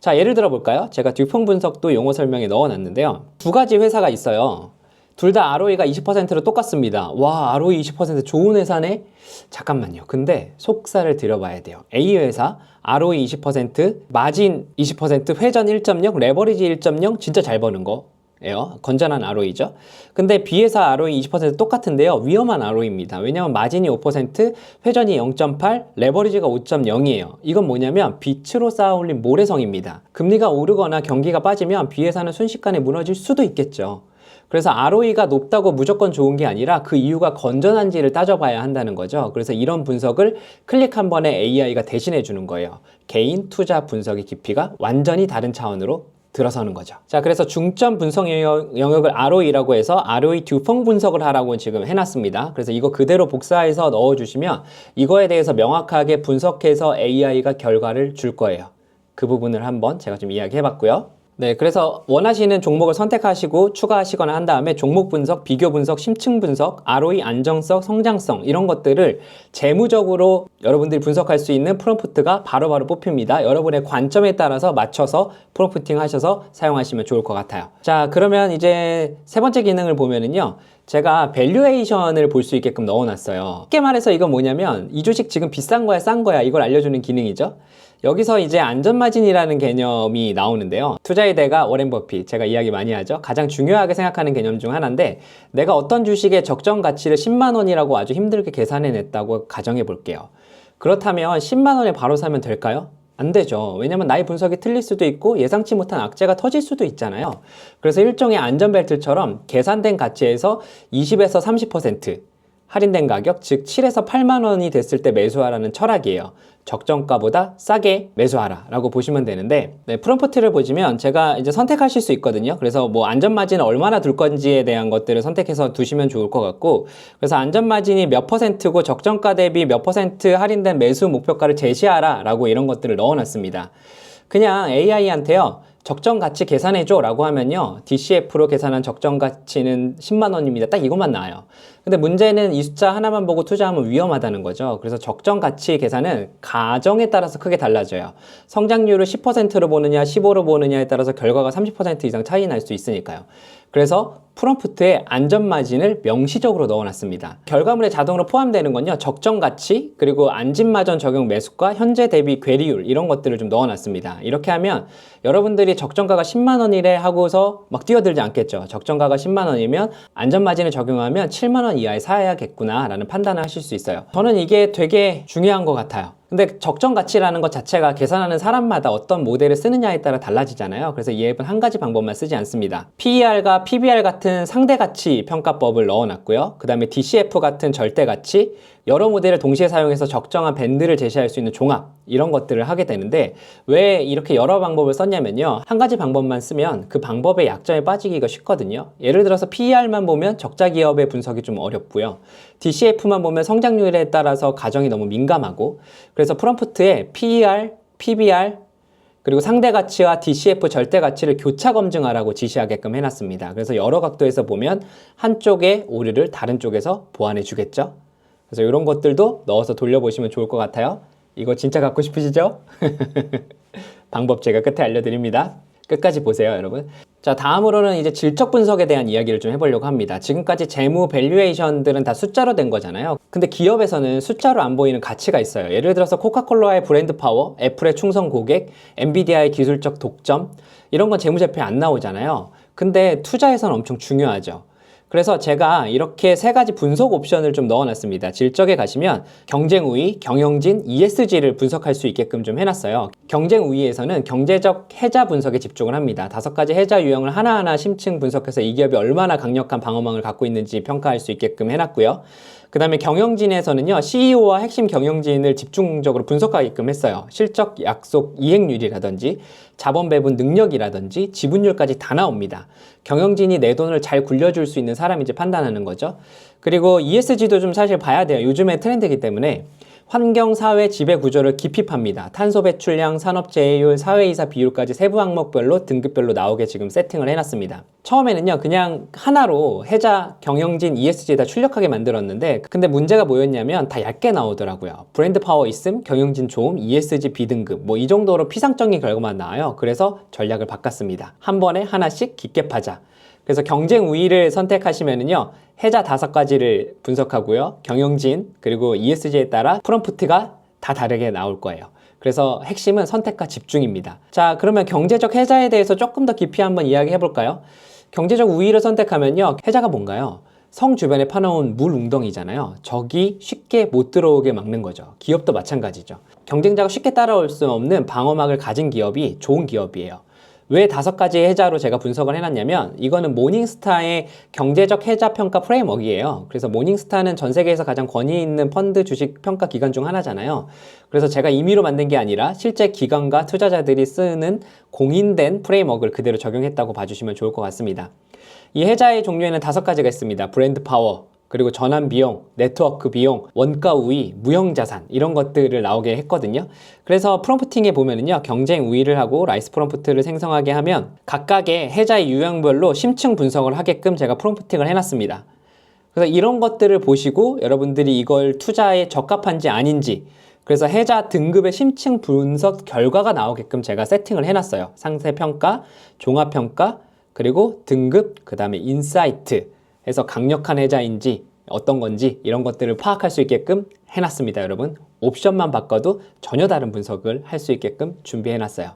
Speaker 1: 자, 예를 들어 볼까요? 제가 듀퐁 분석도 용어 설명에 넣어놨는데요. 두 가지 회사가 있어요. 둘 다 ROE가 20%로 똑같습니다. 와, ROE 20% 좋은 회사네? 잠깐만요. 근데 속살을 들여봐야 돼요. A 회사 ROE 20%, 마진 20%, 회전 1.0, 레버리지 1.0 진짜 잘 버는 거예요. 건전한 ROE죠. 근데 B 회사 ROE 20% 똑같은데요. 위험한 ROE입니다. 왜냐하면 마진이 5%, 회전이 0.8, 레버리지가 5.0이에요. 이건 뭐냐면 빛으로 쌓아 올린 모래성입니다. 금리가 오르거나 경기가 빠지면 B 회사는 순식간에 무너질 수도 있겠죠. 그래서 ROE가 높다고 무조건 좋은 게 아니라 그 이유가 건전한지를 따져봐야 한다는 거죠. 그래서 이런 분석을 클릭 한 번에 AI가 대신해 주는 거예요. 개인 투자 분석의 깊이가 완전히 다른 차원으로 들어서는 거죠. 자, 그래서 중점 분석 영역을 ROE라고 해서 ROE 듀퐁 분석을 하라고 지금 해놨습니다. 그래서 이거 그대로 복사해서 넣어주시면 이거에 대해서 명확하게 분석해서 AI가 결과를 줄 거예요. 그 부분을 한번 제가 좀 이야기해봤고요. 네, 그래서 원하시는 종목을 선택하시고 추가하시거나 한 다음에 종목 분석, 비교 분석, 심층 분석, ROE 안정성, 성장성 이런 것들을 재무적으로 여러분들이 분석할 수 있는 프롬프트가 바로바로 뽑힙니다. 여러분의 관점에 따라서 맞춰서 프롬프팅 하셔서 사용하시면 좋을 것 같아요. 자, 그러면 이제 세 번째 기능을 보면은요, 제가 밸류에이션을 볼 수 있게끔 넣어놨어요. 쉽게 말해서 이건 뭐냐면 이 주식 지금 비싼 거야, 싼 거야 이걸 알려주는 기능이죠. 여기서 이제 안전마진이라는 개념이 나오는데요. 투자의 대가 워렌 버핏, 제가 이야기 많이 하죠. 가장 중요하게 생각하는 개념 중 하나인데, 내가 어떤 주식의 적정 가치를 10만 원이라고 아주 힘들게 계산해냈다고 가정해 볼게요. 그렇다면 10만 원에 바로 사면 될까요? 안 되죠. 왜냐면 나의 분석이 틀릴 수도 있고 예상치 못한 악재가 터질 수도 있잖아요. 그래서 일종의 안전벨트처럼 계산된 가치에서 20에서 30% 할인된 가격, 즉 7에서 8만 원이 됐을 때 매수하라는 철학이에요. 적정가보다 싸게 매수하라 라고 보시면 되는데, 네, 프롬프트를 보시면 제가 이제 선택하실 수 있거든요. 그래서 뭐 안전마진을 얼마나 둘 건지에 대한 것들을 선택해서 두시면 좋을 것 같고, 그래서 안전마진이 몇 퍼센트고 적정가 대비 몇 퍼센트 할인된 매수 목표가를 제시하라 라고 이런 것들을 넣어놨습니다. 그냥 AI한테요, 적정 가치 계산해줘 라고 하면요, DCF로 계산한 적정 가치는 10만 원입니다. 딱 이것만 나와요. 근데 문제는 이 숫자 하나만 보고 투자하면 위험하다는 거죠. 그래서 적정 가치 계산은 가정에 따라서 크게 달라져요. 성장률을 10%로 보느냐 15로 보느냐에 따라서 결과가 30% 이상 차이 날 수 있으니까요. 그래서 프롬프트에 안전마진을 명시적으로 넣어놨습니다. 결과물에 자동으로 포함되는 건요, 적정 가치, 그리고 안진마전 적용 매수가, 현재 대비 괴리율 이런 것들을 좀 넣어놨습니다. 이렇게 하면 여러분들이 적정가가 10만 원이래 하고서 막 뛰어들지 않겠죠. 적정가가 10만 원이면 안전마진을 적용하면 7만 원 이하에 사야겠구나 라는 판단을 하실 수 있어요. 저는 이게 되게 중요한 것 같아요. 근데 적정 가치라는 것 자체가 계산하는 사람마다 어떤 모델을 쓰느냐에 따라 달라지잖아요. 그래서 이 앱은 한 가지 방법만 쓰지 않습니다. PER과 PBR 같은 상대 가치 평가법을 넣어놨고요. 그 다음에 DCF 같은 절대 가치, 여러 모델을 동시에 사용해서 적정한 밴드를 제시할 수 있는 종합, 이런 것들을 하게 되는데, 왜 이렇게 여러 방법을 썼냐면요, 한 가지 방법만 쓰면 그 방법의 약점에 빠지기가 쉽거든요. 예를 들어서 PER만 보면 적자 기업의 분석이 좀 어렵고요, DCF만 보면 성장률에 따라서 가정이 너무 민감하고, 그래서 프롬프트에 PER, PBR, 그리고 상대 가치와 DCF 절대 가치를 교차 검증하라고 지시하게끔 해놨습니다. 그래서 여러 각도에서 보면 한쪽의 오류를 다른 쪽에서 보완해 주겠죠. 그래서 이런 것들도 넣어서 돌려보시면 좋을 것 같아요. 이거 진짜 갖고 싶으시죠? 방법 제가 끝에 알려드립니다. 끝까지 보세요, 여러분. 자, 다음으로는 이제 질적 분석에 대한 이야기를 좀 해보려고 합니다. 지금까지 재무 밸류에이션들은 다 숫자로 된 거잖아요. 근데 기업에서는 숫자로 안 보이는 가치가 있어요. 예를 들어서 코카콜라의 브랜드 파워, 애플의 충성 고객, 엔비디아의 기술적 독점, 이런 건 재무제표에 안 나오잖아요. 근데 투자에서는 엄청 중요하죠. 그래서 제가 이렇게 세 가지 분석 옵션을 좀 넣어놨습니다. 질적에 가시면 경쟁 우위, 경영진, ESG를 분석할 수 있게끔 좀 해놨어요. 경쟁 우위에서는 경제적 해자 분석에 집중을 합니다. 5가지 해자 유형을 하나하나 심층 분석해서 이 기업이 얼마나 강력한 방어망을 갖고 있는지 평가할 수 있게끔 해놨고요. 그 다음에 경영진에서는요, CEO와 핵심 경영진을 집중적으로 분석하게끔 했어요. 실적 약속 이행률이라든지 자본 배분 능력이라든지 지분율까지 다 나옵니다. 경영진이 내 돈을 잘 굴려줄 수 있는 사람인지 판단하는 거죠. 그리고 ESG도 좀 사실 봐야 돼요. 요즘의 트렌드이기 때문에. 환경, 사회, 지배 구조를 깊이 팝니다. 탄소 배출량, 산업 재해율, 사회이사 비율까지 세부 항목별로 등급별로 나오게 지금 세팅을 해놨습니다. 처음에는요, 그냥 하나로 해자, 경영진, ESG에다 출력하게 만들었는데, 근데 문제가 뭐였냐면 다 얇게 나오더라고요. 브랜드 파워 있음, 경영진 좋음, ESG B등급, 뭐 이 정도로 피상적인 결과만 나와요. 그래서 전략을 바꿨습니다. 한 번에 하나씩 깊게 파자. 그래서 경쟁 우위를 선택하시면은요, 해자 5가지를 분석하고요, 경영진 그리고 ESG에 따라 프롬프트가 다 다르게 나올 거예요. 그래서 핵심은 선택과 집중입니다. 자, 그러면 경제적 해자에 대해서 조금 더 깊이 한번 이야기해 볼까요? 경제적 우위를 선택하면요, 해자가 뭔가요? 성 주변에 파놓은 물 웅덩이잖아요. 적이 쉽게 못 들어오게 막는 거죠. 기업도 마찬가지죠. 경쟁자가 쉽게 따라올 수 없는 방어막을 가진 기업이 좋은 기업이에요. 왜 5가지의 해자로 제가 분석을 해놨냐면, 이거는 모닝스타의 경제적 해자 평가 프레임워크이에요. 그래서 모닝스타는 전 세계에서 가장 권위 있는 펀드 주식 평가 기관 중 하나잖아요. 그래서 제가 임의로 만든 게 아니라 실제 기관과 투자자들이 쓰는 공인된 프레임워크를 그대로 적용했다고 봐주시면 좋을 것 같습니다. 이 해자의 종류에는 5가지가 있습니다. 브랜드 파워, 그리고 전환 비용, 네트워크 비용, 원가 우위, 무형 자산, 이런 것들을 나오게 했거든요. 그래서 프롬프팅에 보면은요, 경쟁 우위를 하고 라이스 프롬프트를 생성하게 하면 각각의 해자의 유형별로 심층 분석을 하게끔 제가 프롬프팅을 해놨습니다. 그래서 이런 것들을 보시고 여러분들이 이걸 투자에 적합한지 아닌지, 그래서 해자 등급의 심층 분석 결과가 나오게끔 제가 세팅을 해놨어요. 상세평가, 종합평가, 그리고 등급, 그 다음에 인사이트 해서 강력한 해자인지 어떤 건지 이런 것들을 파악할 수 있게끔 해놨습니다. 여러분, 옵션만 바꿔도 전혀 다른 분석을 할 수 있게끔 준비해놨어요.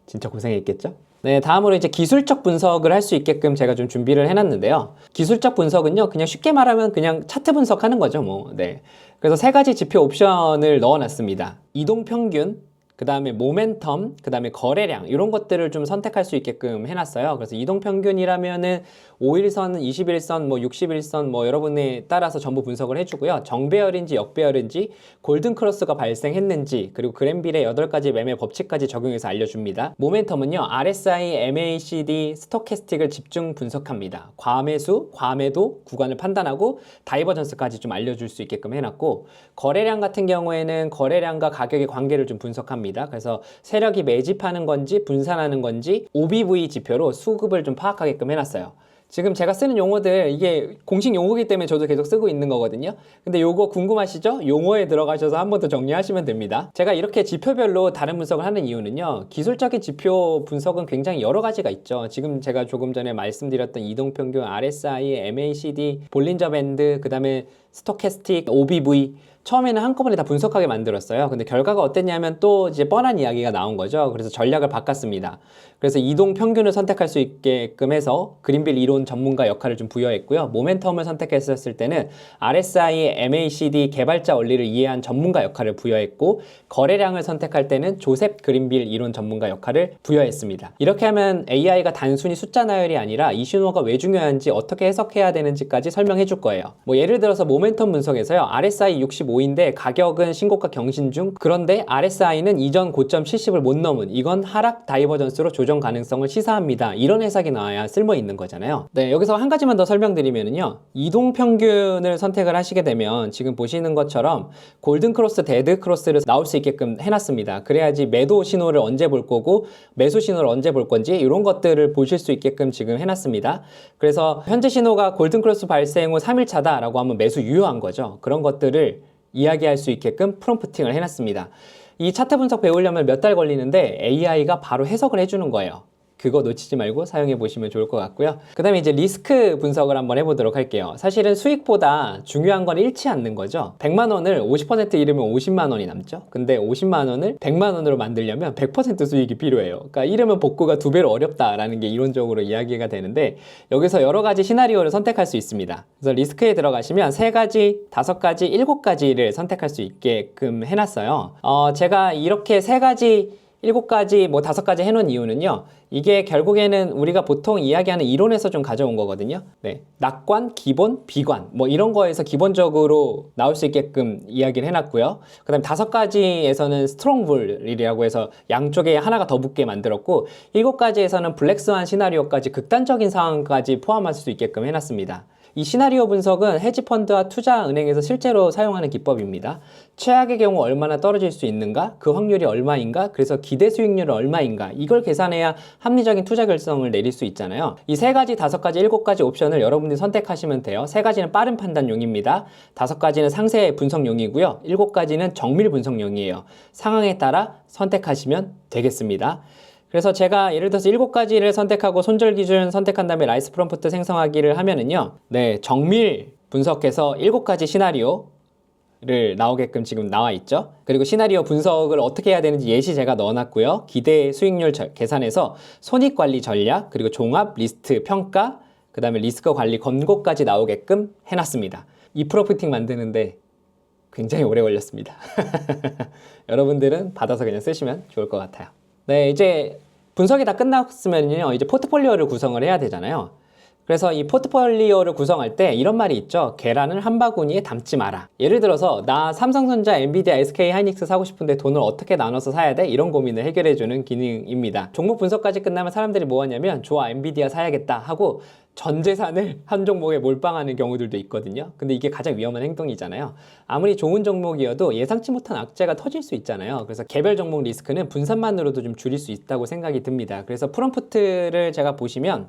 Speaker 1: 진짜 고생했겠죠? 네, 다음으로 이제 기술적 분석을 할 수 있게끔 제가 좀 준비를 해놨는데요. 기술적 분석은요, 그냥 쉽게 말하면 그냥 차트 분석하는 거죠, 뭐. 네. 그래서 3가지 지표 옵션을 넣어놨습니다. 이동평균, 그 다음에 모멘텀, 그 다음에 거래량, 이런 것들을 좀 선택할 수 있게끔 해놨어요. 그래서 이동평균이라면은 5일선, 21선, 뭐 61선, 뭐 여러분에 따라서 전부 분석을 해주고요. 정배열인지 역배열인지, 골든크로스가 발생했는지, 그리고 그랜빌의 8가지 매매 법칙까지 적용해서 알려줍니다. 모멘텀은요, RSI, MACD, 스토캐스틱을 집중 분석합니다. 과매수, 과매도 구간을 판단하고 다이버전스까지 좀 알려줄 수 있게끔 해놨고, 거래량 같은 경우에는 거래량과 가격의 관계를 좀 분석합니다. 그래서 세력이 매집하는 건지 분산하는 건지 OBV 지표로 수급을 좀 파악하게끔 해놨어요. 지금 제가 쓰는 용어들, 이게 공식 용어이기 때문에 저도 계속 쓰고 있는 거거든요. 근데 요거 궁금하시죠? 용어에 들어가셔서 한 번 더 정리하시면 됩니다. 제가 이렇게 지표별로 다른 분석을 하는 이유는요, 기술적인 지표 분석은 굉장히 여러 가지가 있죠. 지금 제가 조금 전에 말씀드렸던 이동평균, RSI, MACD, 볼린저 밴드, 그 다음에 스토캐스틱, OBV, 처음에는 한꺼번에 다 분석하게 만들었어요. 근데 결과가 어땠냐면 또 이제 뻔한 이야기가 나온 거죠. 그래서 전략을 바꿨습니다. 그래서 이동 평균을 선택할 수 있게끔 해서 그린빌 이론 전문가 역할을 좀 부여했고요. 모멘텀을 선택했었을 때는 RSI, MACD 개발자 원리를 이해한 전문가 역할을 부여했고, 거래량을 선택할 때는 조셉 그린빌 이론 전문가 역할을 부여했습니다. 이렇게 하면 AI가 단순히 숫자 나열이 아니라 이 신호가 왜 중요한지 어떻게 해석해야 되는지까지 설명해 줄 거예요. 뭐 예를 들어서 모멘텀 분석에서요, RSI 65인데 가격은 신고가 경신 중, 그런데 RSI는 이전 고점 70을 못 넘은, 이건 하락 다이버전스로 조정 가능성을 시사합니다. 이런 해석이 나와야 쓸모 있는 거잖아요. 네, 여기서 한 가지만 더 설명드리면요, 이동 평균을 선택을 하시게 되면 지금 보시는 것처럼 골든 크로스, 데드 크로스를 나올 수 있게끔 해놨습니다. 그래야지 매도 신호를 언제 볼 거고 매수 신호를 언제 볼 건지 이런 것들을 보실 수 있게끔 지금 해놨습니다. 그래서 현재 신호가 골든 크로스 발생 후 3일차다 라고 하면 매수 유효한 거죠. 그런 것들을 이야기할 수 있게끔 프롬프팅을 해놨습니다. 이 차트 분석 배우려면 몇 달 걸리는데 AI가 바로 해석을 해주는 거예요. 그거 놓치지 말고 사용해 보시면 좋을 것 같고요. 그 다음에 이제 리스크 분석을 한번 해보도록 할게요. 사실은 수익보다 중요한 건 잃지 않는 거죠. 100만 원을 50% 잃으면 50만 원이 남죠. 근데 50만 원을 100만 원으로 만들려면 100% 수익이 필요해요. 그러니까 잃으면 복구가 2배로 어렵다라는 게 이론적으로 이야기가 되는데, 여기서 여러 가지 시나리오를 선택할 수 있습니다. 그래서 리스크에 들어가시면 3가지, 5가지, 7가지를 선택할 수 있게끔 해놨어요. 제가 이렇게 3가지 7가지, 뭐 5가지 해놓은 이유는요. 이게 결국에는 우리가 보통 이야기하는 이론에서 좀 가져온 거거든요. 네. 낙관, 기본, 비관 뭐 이런 거에서 기본적으로 나올 수 있게끔 이야기를 해놨고요. 그 다음에 5가지에서는 스트롱불이라고 해서 양쪽에 하나가 더 붙게 만들었고 7가지에서는 블랙스완 시나리오까지 극단적인 상황까지 포함할 수 있게끔 해놨습니다. 이 시나리오 분석은 헤지펀드와 투자은행에서 실제로 사용하는 기법입니다. 최악의 경우 얼마나 떨어질 수 있는가, 그 확률이 얼마인가, 그래서 기대 수익률은 얼마인가, 이걸 계산해야 합리적인 투자 결정을 내릴 수 있잖아요. 이 3가지, 5가지, 7가지 옵션을 여러분들이 선택하시면 돼요. 3가지는 빠른 판단용입니다. 5가지는 상세 분석용이고요. 7가지는 정밀 분석용이에요. 상황에 따라 선택하시면 되겠습니다. 그래서 제가 예를 들어서 7가지를 선택하고 손절 기준 선택한 다음에 라이스 프롬프트 생성하기를 하면은요. 네, 정밀 분석해서 7가지 시나리오를 나오게끔 지금 나와 있죠. 그리고 시나리오 분석을 어떻게 해야 되는지 예시 제가 넣어놨고요. 기대 수익률 계산해서 손익 관리 전략, 그리고 종합 리스트 평가, 그 다음에 리스크 관리 권고까지 나오게끔 해놨습니다. 이 프로프팅 만드는데 굉장히 오래 걸렸습니다. 여러분들은 받아서 그냥 쓰시면 좋을 것 같아요. 네, 이제 분석이 다 끝났으면요, 이제 포트폴리오를 구성을 해야 되잖아요. 그래서 이 포트폴리오를 구성할 때 이런 말이 있죠. 계란을 한 바구니에 담지 마라. 예를 들어서 나 삼성전자, 엔비디아, SK 하이닉스 사고 싶은데 돈을 어떻게 나눠서 사야 돼? 이런 고민을 해결해주는 기능입니다. 종목 분석까지 끝나면 사람들이 뭐 하냐면 좋아, 엔비디아 사야겠다 하고 전 재산을 한 종목에 몰빵하는 경우들도 있거든요. 근데 이게 가장 위험한 행동이잖아요. 아무리 좋은 종목이어도 예상치 못한 악재가 터질 수 있잖아요. 그래서 개별 종목 리스크는 분산만으로도 좀 줄일 수 있다고 생각이 듭니다. 그래서 프롬프트를 제가 보시면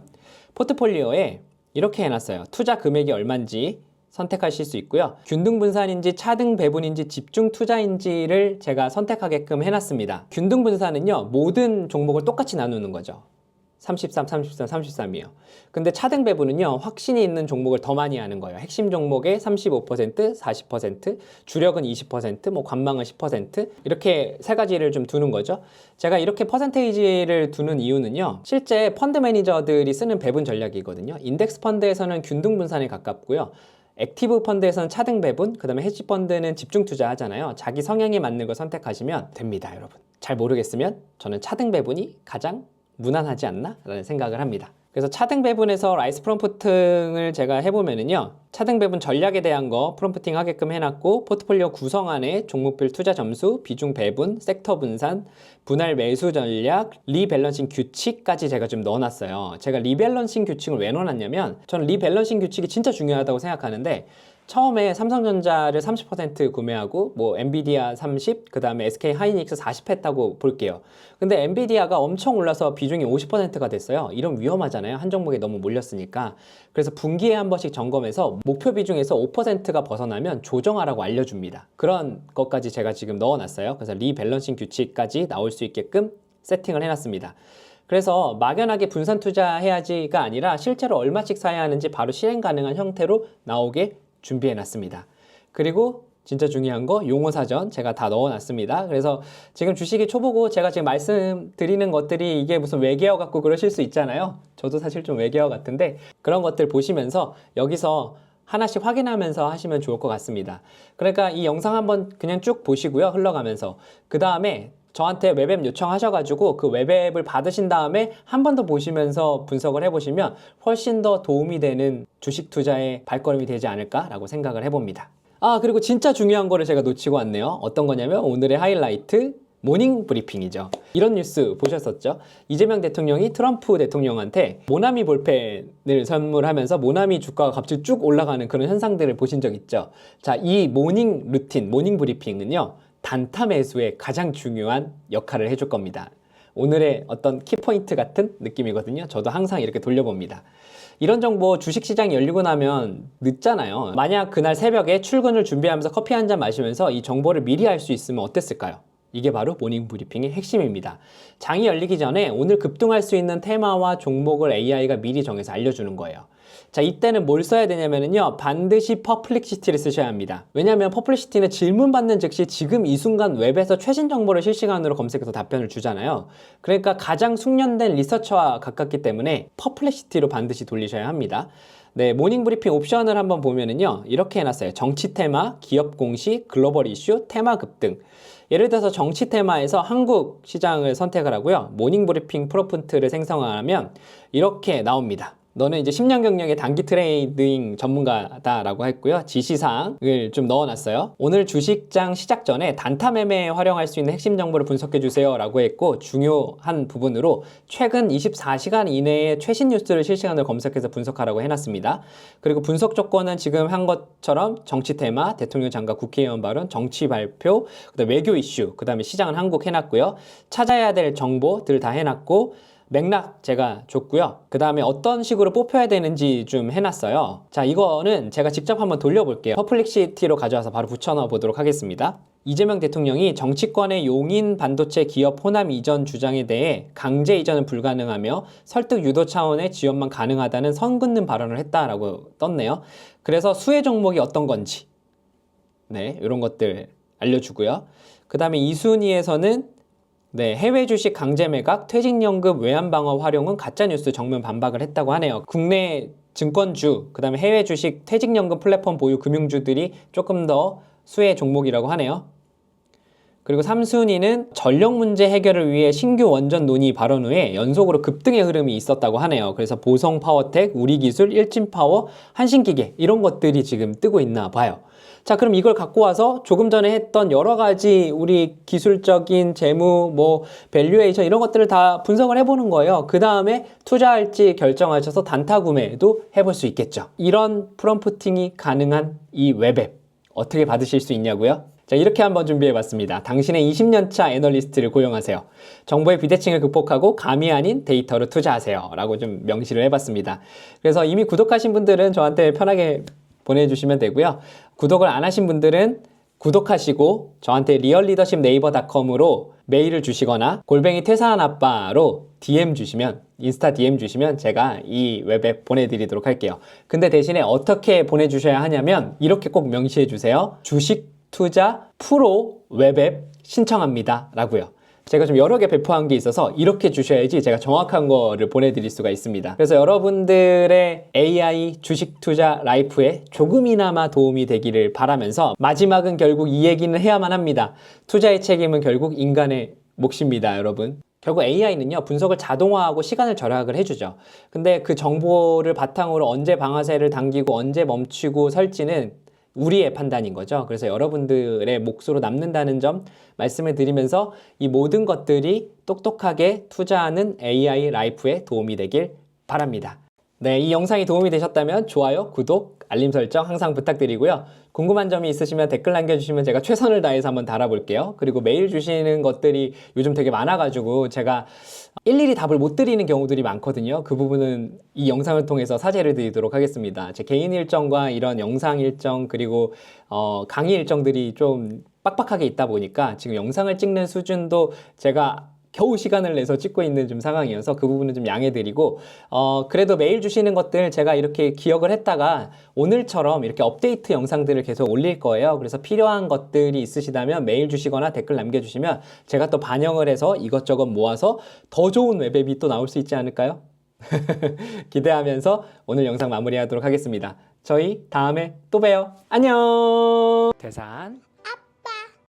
Speaker 1: 포트폴리오에 이렇게 해놨어요. 투자 금액이 얼마인지 선택하실 수 있고요. 균등 분산인지 차등 배분인지 집중 투자인지를 제가 선택하게끔 해놨습니다. 균등 분산은요, 모든 종목을 똑같이 나누는 거죠. 33, 33, 33이요. 근데 차등 배분은요, 확신이 있는 종목을 더 많이 하는 거예요. 핵심 종목의 35%, 40%, 주력은 20%, 뭐 관망은 10%, 이렇게 3가지를 좀 두는 거죠. 제가 이렇게 퍼센테이지를 두는 이유는요, 실제 펀드 매니저들이 쓰는 배분 전략이거든요. 인덱스 펀드에서는 균등 분산에 가깝고요. 액티브 펀드에서는 차등 배분, 그 다음에 헤지 펀드는 집중 투자 하잖아요. 자기 성향에 맞는 걸 선택하시면 됩니다, 여러분. 잘 모르겠으면 저는 차등 배분이 가장 무난하지 않나? 라는 생각을 합니다. 그래서 차등 배분에서 라이스 프롬프팅을 제가 해보면은요, 차등 배분 전략에 대한 거 프롬프팅 하게끔 해놨고, 포트폴리오 구성안에 종목별 투자 점수, 비중 배분, 섹터 분산, 분할 매수 전략, 리밸런싱 규칙까지 제가 좀 넣어놨어요. 제가 리밸런싱 규칙을 왜 넣어놨냐면, 저는 리밸런싱 규칙이 진짜 중요하다고 생각하는데, 처음에 삼성전자를 30% 구매하고 뭐 엔비디아 30, 그 다음에 SK 하이닉스 40 했다고 볼게요. 근데 엔비디아가 엄청 올라서 비중이 50%가 됐어요. 이런 위험하잖아요. 한 종목에 너무 몰렸으니까. 그래서 분기에 한 번씩 점검해서 목표 비중에서 5%가 벗어나면 조정하라고 알려줍니다. 그런 것까지 제가 지금 넣어놨어요. 그래서 리밸런싱 규칙까지 나올 수 있게끔 세팅을 해놨습니다. 그래서 막연하게 분산 투자해야지가 아니라 실제로 얼마씩 사야 하는지 바로 실행 가능한 형태로 나오게 준비해놨습니다. 그리고 진짜 중요한 거 용어 사전 제가 다 넣어놨습니다. 그래서 지금 주식이 초보고 제가 지금 말씀드리는 것들이 이게 무슨 외계어 같고 그러실 수 있잖아요. 저도 사실 좀 외계어 같은데 그런 것들 보시면서 여기서 하나씩 확인하면서 하시면 좋을 것 같습니다. 그러니까 이 영상 한번 그냥 쭉 보시고요. 흘러가면서 그 다음에 저한테 웹앱 요청하셔가지고 그 웹앱을 받으신 다음에 한 번 더 보시면서 분석을 해보시면 훨씬 더 도움이 되는 주식 투자의 발걸음이 되지 않을까라고 생각을 해봅니다. 아, 그리고 진짜 중요한 거를 제가 놓치고 왔네요. 어떤 거냐면 오늘의 하이라이트 모닝 브리핑이죠. 이런 뉴스 보셨었죠? 이재명 대통령이 트럼프 대통령한테 모나미 볼펜을 선물하면서 모나미 주가가 갑자기 쭉 올라가는 그런 현상들을 보신 적 있죠? 자, 이 모닝 루틴, 모닝 브리핑은요, 단타 매수에 가장 중요한 역할을 해줄 겁니다. 오늘의 어떤 키포인트 같은 느낌이거든요. 저도 항상 이렇게 돌려봅니다. 이런 정보 주식시장이 열리고 나면 늦잖아요. 만약 그날 새벽에 출근을 준비하면서 커피 한 잔 마시면서 이 정보를 미리 알 수 있으면 어땠을까요? 이게 바로 모닝 브리핑의 핵심입니다. 장이 열리기 전에 오늘 급등할 수 있는 테마와 종목을 AI가 미리 정해서 알려주는 거예요. 자, 이때는 뭘 써야 되냐면요, 반드시 퍼플렉시티를 쓰셔야 합니다. 왜냐하면 퍼플렉시티는 질문 받는 즉시 지금 이 순간 웹에서 최신 정보를 실시간으로 검색해서 답변을 주잖아요. 그러니까 가장 숙련된 리서처와 가깝기 때문에 퍼플렉시티로 반드시 돌리셔야 합니다. 네, 모닝 브리핑 옵션을 한번 보면은요, 이렇게 해놨어요. 정치 테마, 기업 공시, 글로벌 이슈, 테마 급등. 예를 들어서 정치 테마에서 한국 시장을 선택을 하고요. 모닝브리핑 프롬프트를 생성하면 이렇게 나옵니다. 너는 이제 10년 경력의 단기 트레이딩 전문가다라고 했고요. 지시사항을 좀 넣어놨어요. 오늘 주식장 시작 전에 단타 매매에 활용할 수 있는 핵심 정보를 분석해 주세요 라고 했고, 중요한 부분으로 최근 24시간 이내에 최신 뉴스를 실시간으로 검색해서 분석하라고 해놨습니다. 그리고 분석 조건은 지금 한 것처럼 정치 테마, 대통령 장관, 국회의원 발언, 정치 발표, 그다음에 외교 이슈, 그다음에 시장은 한국 해놨고요. 찾아야 될 정보들 다 해놨고, 맥락 제가 줬고요. 그 다음에 어떤 식으로 뽑혀야 되는지 좀 해놨어요. 자, 이거는 제가 직접 한번 돌려볼게요. 퍼플릭시티로 가져와서 바로 붙여넣어 보도록 하겠습니다. 이재명 대통령이 정치권의 용인 반도체 기업 호남 이전 주장에 대해 강제 이전은 불가능하며 설득 유도 차원의 지원만 가능하다는 선 긋는 발언을 했다라고 떴네요. 그래서 수혜 종목이 어떤 건지, 네, 이런 것들 알려주고요. 그 다음에 2순위에서는 네, 해외 주식 강제 매각, 퇴직연금 외환 방어 활용은 가짜뉴스 정면 반박을 했다고 하네요. 국내 증권주, 그 다음에 해외 주식, 퇴직연금 플랫폼 보유 금융주들이 조금 더 수혜 종목이라고 하네요. 그리고 3순위는 전력 문제 해결을 위해 신규 원전 논의 발언 후에 연속으로 급등의 흐름이 있었다고 하네요. 그래서 보성파워텍, 우리기술, 일진파워, 한신기계 이런 것들이 지금 뜨고 있나 봐요. 자, 그럼 이걸 갖고 와서 조금 전에 했던 여러 가지 우리 기술적인 재무, 밸류에이션 이런 것들을 다 분석을 해보는 거예요. 그 다음에 투자할지 결정하셔서 단타 구매도 해볼 수 있겠죠. 이런 프롬프팅이 가능한 이 웹앱 어떻게 받으실 수 있냐고요? 자, 이렇게 한번 준비해봤습니다. 당신의 20년차 애널리스트를 고용하세요. 정보의 비대칭을 극복하고 감이 아닌 데이터로 투자하세요 라고 좀 명시를 해봤습니다. 그래서 이미 구독하신 분들은 저한테 편하게 보내주시면 되고요. 구독을 안 하신 분들은 구독하시고 저한테 리얼리더십 네이버닷컴으로 메일을 주시거나 골뱅이 퇴사한 아빠로 DM 주시면, 인스타 DM 주시면 제가 이 웹앱 보내드리도록 할게요. 근데 대신에 어떻게 보내주셔야 하냐면 이렇게 꼭 명시해 주세요. 주식 투자 프로 웹앱 신청합니다 라고요. 제가 좀 여러 개 배포한 게 있어서 이렇게 주셔야지 제가 정확한 거를 보내드릴 수가 있습니다. 그래서 여러분들의 AI 주식 투자 라이프에 조금이나마 도움이 되기를 바라면서, 마지막은 결국 이 얘기는 해야만 합니다. 투자의 책임은 결국 인간의 몫입니다, 여러분. 결국 AI는요, 분석을 자동화하고 시간을 절약을 해주죠. 근데 그 정보를 바탕으로 언제 방아쇠를 당기고 언제 멈추고 설지는 우리의 판단인 거죠. 그래서 여러분들의 몫으로 남는다는 점 말씀을 드리면서 이 모든 것들이 똑똑하게 투자하는 AI 라이프에 도움이 되길 바랍니다. 네, 이 영상이 도움이 되셨다면 좋아요, 구독, 알림 설정 항상 부탁드리고요. 궁금한 점이 있으시면 댓글 남겨주시면 제가 최선을 다해서 한번 달아볼게요. 그리고 메일 주시는 것들이 요즘 되게 많아가지고 제가 일일이 답을 못 드리는 경우들이 많거든요. 그 부분은 이 영상을 통해서 사죄를 드리도록 하겠습니다. 제 개인 일정과 이런 영상 일정, 그리고 강의 일정들이 좀 빡빡하게 있다 보니까 지금 영상을 찍는 수준도 제가 겨우 시간을 내서 찍고 있는 좀 상황이어서 그 부분은 좀 양해드리고, 그래도 메일 주시는 것들 제가 이렇게 기억을 했다가 오늘처럼 이렇게 업데이트 영상들을 계속 올릴 거예요. 그래서 필요한 것들이 있으시다면 메일 주시거나 댓글 남겨주시면 제가 또 반영을 해서 이것저것 모아서 더 좋은 웹앱이 또 나올 수 있지 않을까요? 기대하면서 오늘 영상 마무리하도록 하겠습니다. 저희 다음에 또 봬요. 안녕. 대산